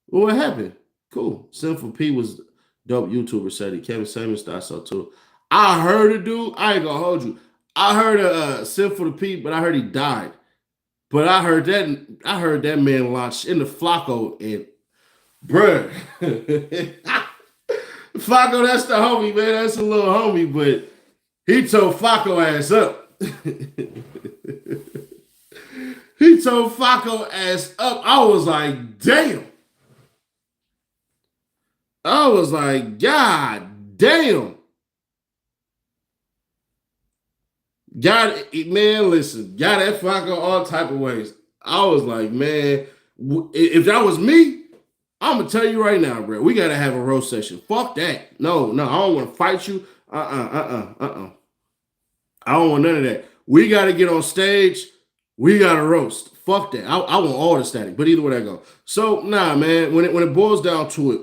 Well, what happened? Cool. Sinful P was dope YouTuber said it. Kevin Samuels thought so too. I heard a dude. I ain't gonna hold you. I heard a Sinful P, but I heard he died. But I heard that man launch in the Flacco and bruh. Flacco, that's the homie, man. That's a little homie, but he told Flacco ass up. He told Flacco ass up. I was like, damn. I was like, God damn. Got it, man. Listen, got that Flacco all type of ways. I was like, man, if that was me, I'm gonna tell you right now, bro. We gotta have a roast session. Fuck that. No, I don't want to fight you. I don't want none of that. We gotta get on stage. We gotta roast. Fuck that. I want all the static. But either way that go. So nah, man. When it boils down to it,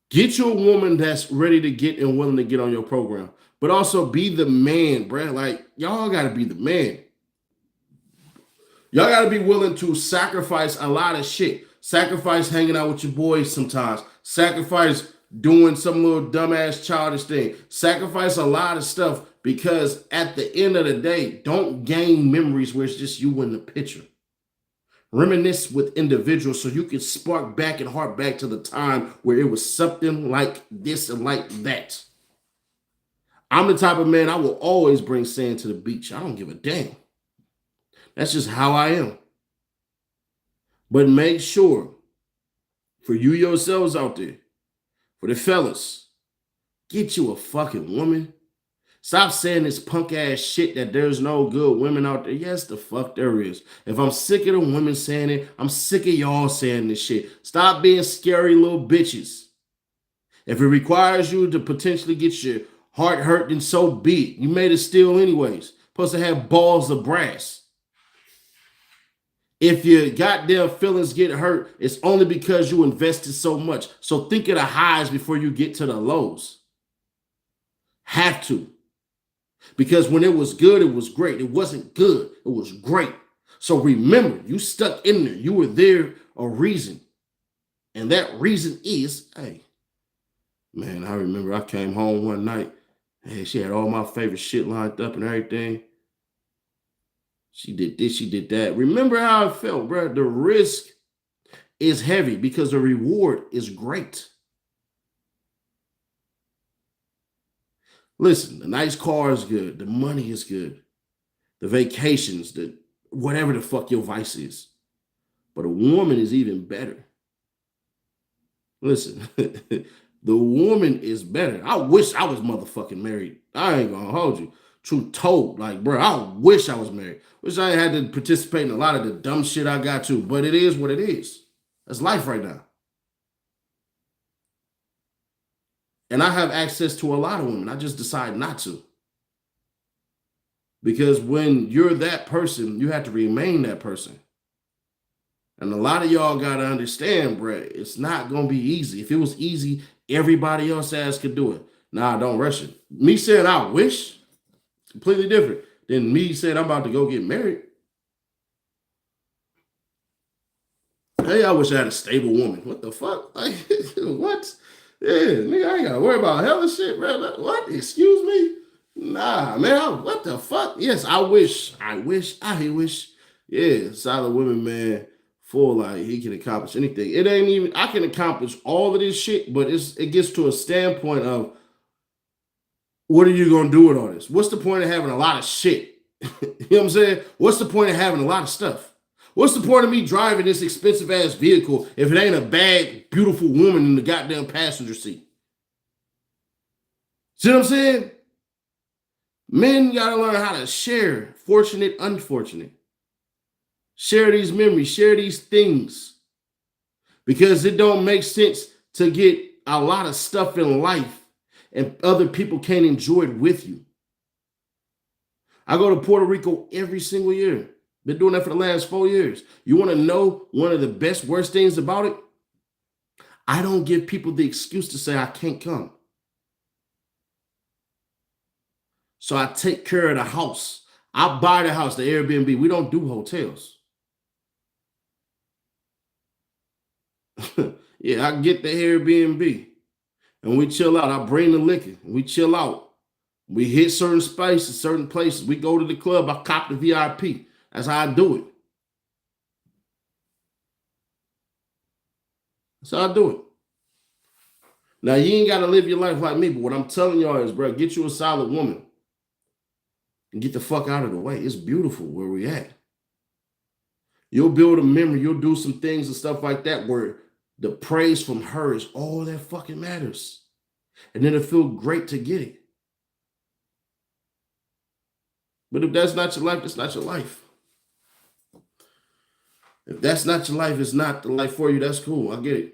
get you a woman that's ready to get and willing to get on your program. But also be the man, bro. Like, y'all got to be the man. Y'all got to be willing to sacrifice a lot of shit. Sacrifice hanging out with your boys sometimes. Sacrifice doing some little dumbass childish thing. Sacrifice a lot of stuff because at the end of the day, don't gain memories where it's just you in the picture. Reminisce with individuals so you can spark back and hark back to the time where it was something like this and like that. I'm the type of man, I will always bring sand to the beach. I don't give a damn. That's just how I am. But make sure, for you yourselves out there, for the fellas, get you a fucking woman. Stop saying this punk ass shit that there's no good women out there. Yes, the fuck there is. If I'm sick of the women saying it, I'm sick of y'all saying this shit. Stop being scary little bitches. If it requires you to potentially get your heart hurt, then so be it. You made it still anyways. Supposed to have balls of brass. If your goddamn feelings get hurt, it's only because you invested so much. So think of the highs before you get to the lows. Have to. Because when it was good, it was great. It wasn't good. It was great. So remember, you stuck in there. You were there a reason. And that reason is, hey, man, I remember I came home one night. Hey, she had all my favorite shit lined up and everything. She did this, she did that. Remember how it felt, bro. The risk is heavy because the reward is great. Listen, the nice car is good. The money is good. The vacations, the whatever the fuck your vice is. But a woman is even better. Listen, the woman is better. I wish I was motherfucking married. I ain't gonna hold you. Truth told, like, bro, I wish I was married. Wish I had to participate in a lot of the dumb shit I got to. But it is what it is. That's life right now. And I have access to a lot of women. I just decide not to. Because when you're that person, you have to remain that person. And a lot of y'all got to understand, bro, it's not going to be easy. If it was easy, everybody else ass could do it. Nah, don't rush it. Me saying I wish, completely different than me saying I'm about to go get married. Hey, I wish I had a stable woman. What the fuck? Like, what? Yeah, nigga, I ain't gotta worry about hella shit, bro. What? Excuse me? Nah, man. What the fuck? Yes, I wish. Yeah, solid women, man. Full like he can accomplish anything. It ain't even. I can accomplish all of this shit, but it gets to a standpoint of what are you gonna do with all this? What's the point of having a lot of shit? You know what I'm saying? What's the point of having a lot of stuff? What's the point of me driving this expensive ass vehicle if it ain't a bad, beautiful woman in the goddamn passenger seat? See what I'm saying? Men gotta learn how to share, fortunate, unfortunate. Share these memories, share these things. Because it don't make sense to get a lot of stuff in life and other people can't enjoy it with you. I go to Puerto Rico every single year. Been doing that for the last 4 years. You want to know one of the best, worst things about it? I don't give people the excuse to say I can't come. So I take care of the house. I buy the house, the Airbnb. We don't do hotels. Yeah, I get the Airbnb and we chill out. I bring the liquor. We chill out. We hit certain spaces, certain places. We go to the club. I cop the VIP. That's how I do it. That's how I do it. Now, you ain't got to live your life like me, but what I'm telling y'all is, bro, get you a solid woman and get the fuck out of the way. It's beautiful where we at. You'll build a memory. You'll do some things and stuff like that where the praise from her is all that fucking matters. And then it'll feel great to get it. But if that's not your life, it's not your life. If that's not your life, it's not the life for you. That's cool. I get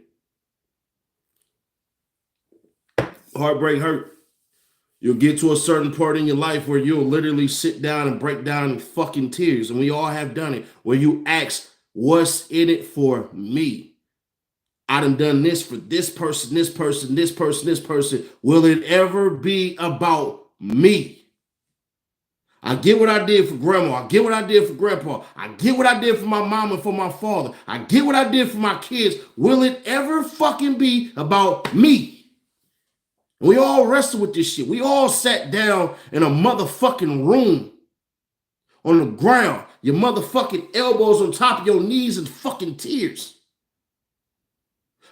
it. Heartbreak hurt. You'll get to a certain part in your life where you'll literally sit down and break down in fucking tears. And we all have done it. Where you ask, what's in it for me? I done this for this person, this person, this person, this person. Will it ever be about me? I get what I did for grandma. I get what I did for grandpa. I get what I did for my mom and for my father. I get what I did for my kids. Will it ever fucking be about me? We all wrestled with this shit. We all sat down in a motherfucking room on the ground. Your motherfucking elbows on top of your knees and fucking tears.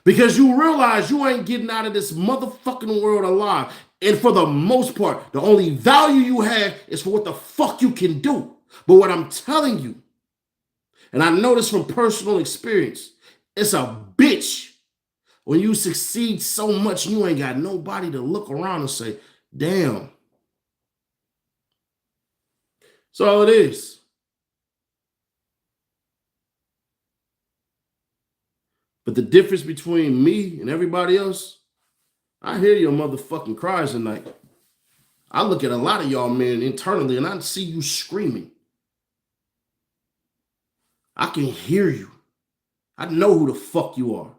Because you realize you ain't getting out of this motherfucking world alive. And for the most part, the only value you have is for what the fuck you can do. But what I'm telling you, and I know this from personal experience, it's a bitch when you succeed so much and you ain't got nobody to look around and say, damn. That's all it is. But the difference between me and everybody else, I hear your motherfucking cries at night. I look at a lot of y'all men internally and I see you screaming. I can hear you. I know who the fuck you are.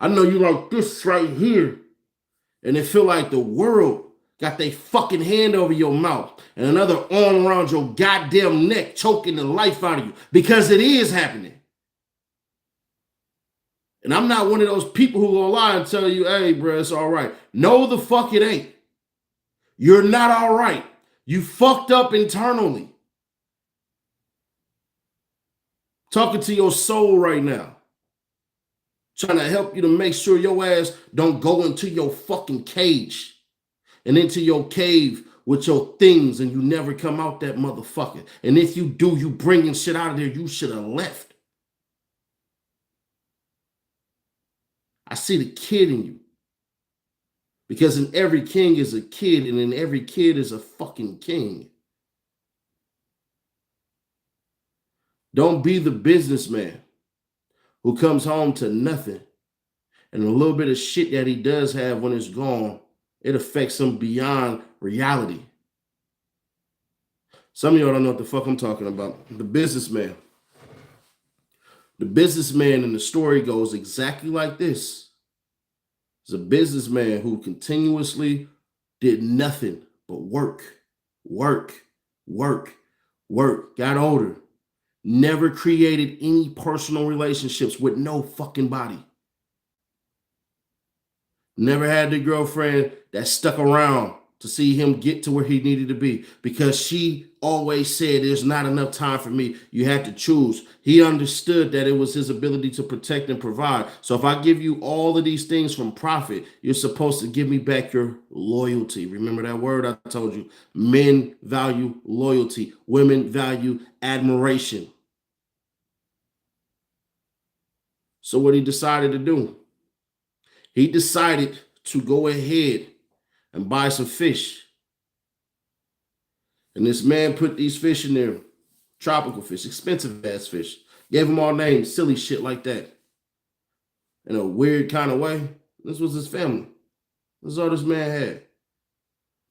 I know you like this right here. And it feel like the world got their fucking hand over your mouth and another arm around your goddamn neck, choking the life out of you. Because it is happening. And I'm not one of those people who gonna lie and tell you, hey, bro, it's all right. No, the fuck it ain't. You're not all right. You fucked up internally. Talking to your soul right now. Trying to help you to make sure your ass don't go into your fucking cage and into your cave with your things and you never come out that motherfucker. And if you do, you bringing shit out of there you should have left. I see the kid in you. Because in every king is a kid and in every kid is a fucking king. Don't be the businessman who comes home to nothing. And a little bit of shit that he does have when it's gone, it affects him beyond reality. Some of y'all don't know what the fuck I'm talking about. The businessman. The businessman in the story goes exactly like this. It's a businessman who continuously did nothing but work, got older, never created any personal relationships with no fucking body. Never had the girlfriend that stuck around to see him get to where he needed to be because she always said there's not enough time for me. You had to choose. He understood that it was his ability to protect and provide. So if I give you all of these things from profit, you're supposed to give me back your loyalty. Remember that word I told you? Men value loyalty. Women value admiration. So what he decided to do? He decided to go ahead and buy some fish And this man put these fish in there, tropical fish, expensive ass fish. Gave them all names, silly shit like that. In a weird kind of way. This was his family. This is all this man had.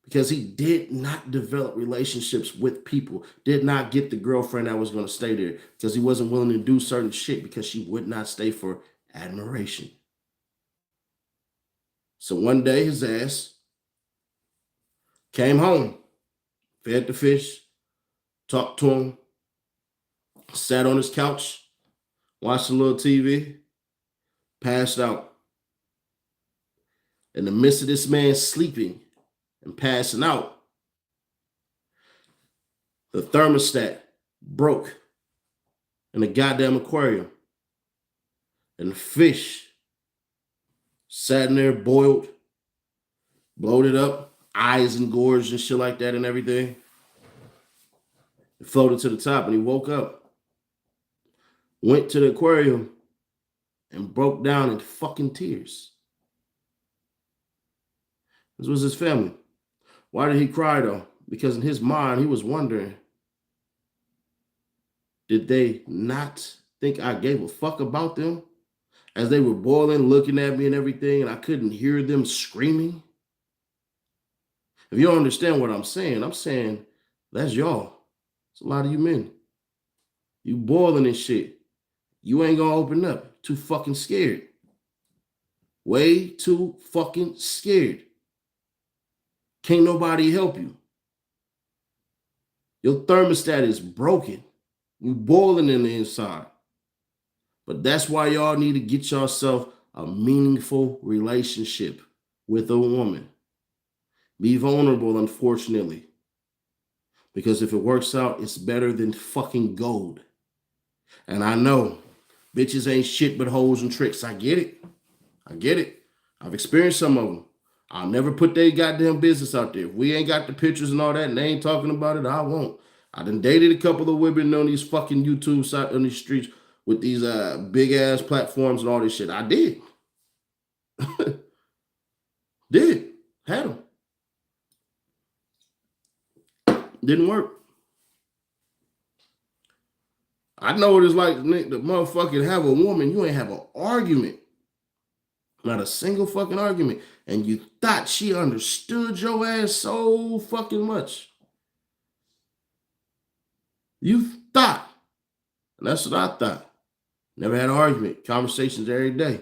Because he did not develop relationships with people, did not get the girlfriend that was going to stay there, because he wasn't willing to do certain shit because she would not stay for admiration. So one day his ass came home, fed the fish, talked to him, sat on his couch, watched a little TV, passed out. In the midst of this man sleeping and passing out, the thermostat broke in the goddamn aquarium. And the fish sat in there, boiled, bloated up, eyes engorged and shit like that and everything. It floated to the top and he woke up, went to the aquarium and broke down in fucking tears. This was his family. Why did he cry though? Because in his mind, he was wondering, did they not think I gave a fuck about them? As they were boiling, looking at me and everything, and I couldn't hear them screaming. If you don't understand what I'm saying that's y'all. It's a lot of you men. You boiling and shit. You ain't gonna open up. Too fucking scared. Way too fucking scared. Can't nobody help you. Your thermostat is broken. You boiling in the inside. But that's why y'all need to get yourself a meaningful relationship with a woman. Be vulnerable, unfortunately. Because if it works out, it's better than fucking gold. And I know bitches ain't shit but hoes and tricks. I get it. I've experienced some of them. I'll never put their goddamn business out there. If we ain't got the pictures and all that and they ain't talking about it, I won't. I done dated a couple of women on these fucking YouTube sites, on these streets with these big ass platforms and all this shit. I did. Had them. Didn't work. I know what it's like to motherfucking have a woman. You ain't have an argument. Not a single fucking argument. And you thought she understood your ass so fucking much. You thought. And that's what I thought. Never had an argument. Conversations every day.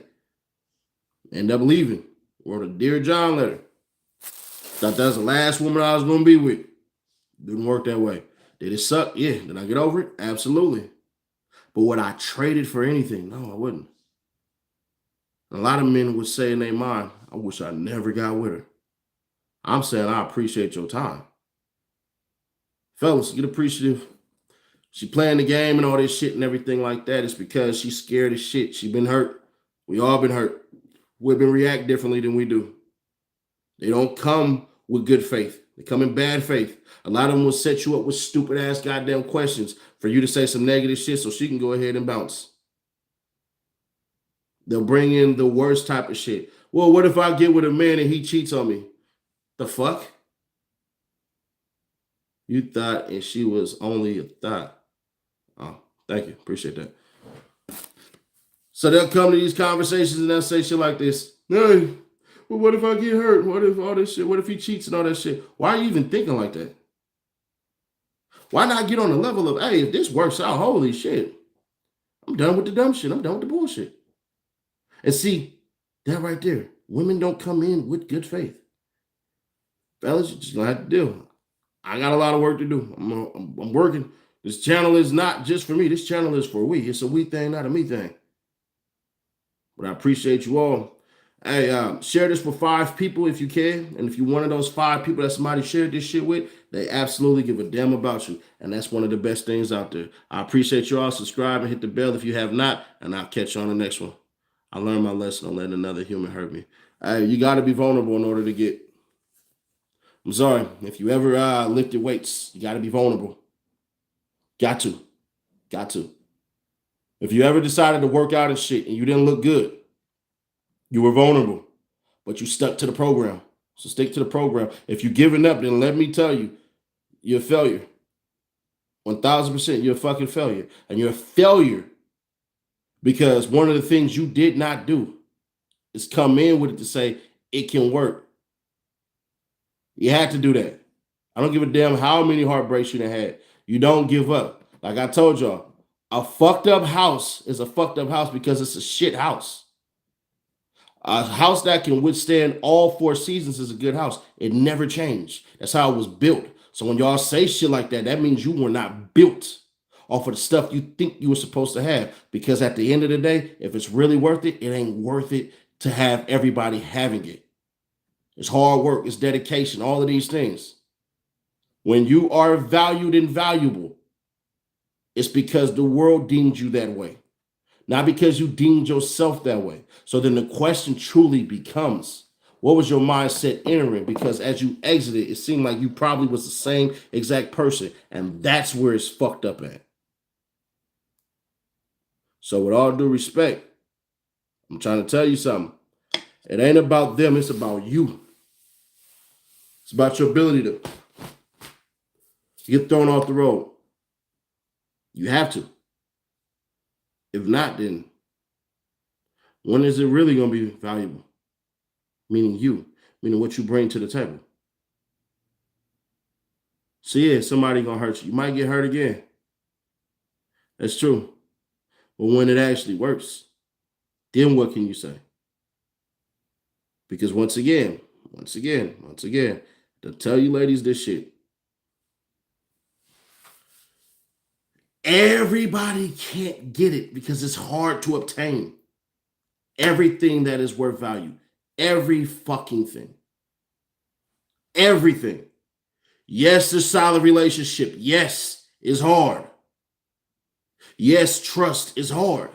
End up leaving. Wrote a Dear John letter. Thought that was the last woman I was going to be with. Didn't work that way. Did it suck? Yeah. Did I get over it? Absolutely. But would I trade it for anything? No, I wouldn't. A lot of men would say in their mind, I wish I never got with her. I'm saying I appreciate your time. Fellas, get appreciative. She playing the game and all this shit and everything like that. It's because she's scared as shit. She been hurt. We all been hurt. Women react differently than we do. They don't come with good faith. They come in bad faith. A lot of them will set you up with stupid ass goddamn questions for you to say some negative shit so she can go ahead and bounce. They'll bring in the worst type of shit. Well, what if I get with a man and he cheats on me? The fuck? You thought and she was only a thought. Oh, thank you. Appreciate that. So they'll come to these conversations and they'll say shit like this. Hey, well, what if I get hurt? What if all this shit? What if he cheats and all that shit? Why are you even thinking like that? Why not get on the level of, hey, if this works out, holy shit, I'm done with the dumb shit. I'm done with the bullshit. And see, that right there, women don't come in with good faith. Fellas, you just gonna have to deal. I got a lot of work to do. I'm working. This channel is not just for me. This channel is for we. It's a we thing, not a me thing. But I appreciate you all. Hey, share this with 5 people if you can. And if you're one of those 5 people that somebody shared this shit with, they absolutely give a damn about you. And that's one of the best things out there. I appreciate you all. Subscribe and hit the bell if you have not. And I'll catch you on the next one. I learned my lesson on letting another human hurt me. Hey, you got to be vulnerable in order to get. I'm sorry. If you ever lifted weights, you got to be vulnerable. Got to. If you ever decided to work out and shit and you didn't look good, you were vulnerable, but you stuck to the program. So stick to the program. If you're giving up, then let me tell you, you're a failure. 1000%, you're a fucking failure. And you're a failure because one of the things you did not do is come in with it to say it can work. You had to do that. I don't give a damn how many heartbreaks you done had. You don't give up. Like I told y'all, a fucked up house is a fucked up house because it's a shit house. A house that can withstand all 4 seasons is a good house. It never changed. That's how it was built. So when y'all say shit like that, that means you were not built off of the stuff you think you were supposed to have. Because at the end of the day, if it's really worth it, it ain't worth it to have everybody having it. It's hard work, it's dedication, all of these things. When you are valued and valuable, it's because the world deemed you that way, not because you deemed yourself that way. So then the question truly becomes, what was your mindset entering? Because as you exited, it seemed like you probably was the same exact person. And that's where it's fucked up at. So with all due respect, I'm trying to tell you something. It ain't about them, it's about you. It's about your ability to get thrown off the road. You have to. If not, then when is it really going to be valuable? Meaning you, meaning what you bring to the table. So yeah, somebody going to hurt you. You might get hurt again. That's true. But when it actually works, then what can you say? Because once again, to tell you ladies this shit, everybody can't get it because it's hard to obtain. Everything that is worth value. Every fucking thing. Everything. Yes, the solid relationship. Yes, is hard. Yes, trust is hard.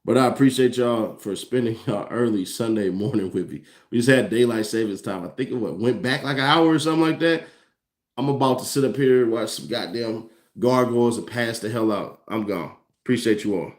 But I appreciate y'all for spending y'all early Sunday morning with me. We just had daylight savings time. I think it went back like an hour or something like that. I'm about to sit up here, watch some goddamn gargoyles and pass the hell out. I'm gone. Appreciate you all.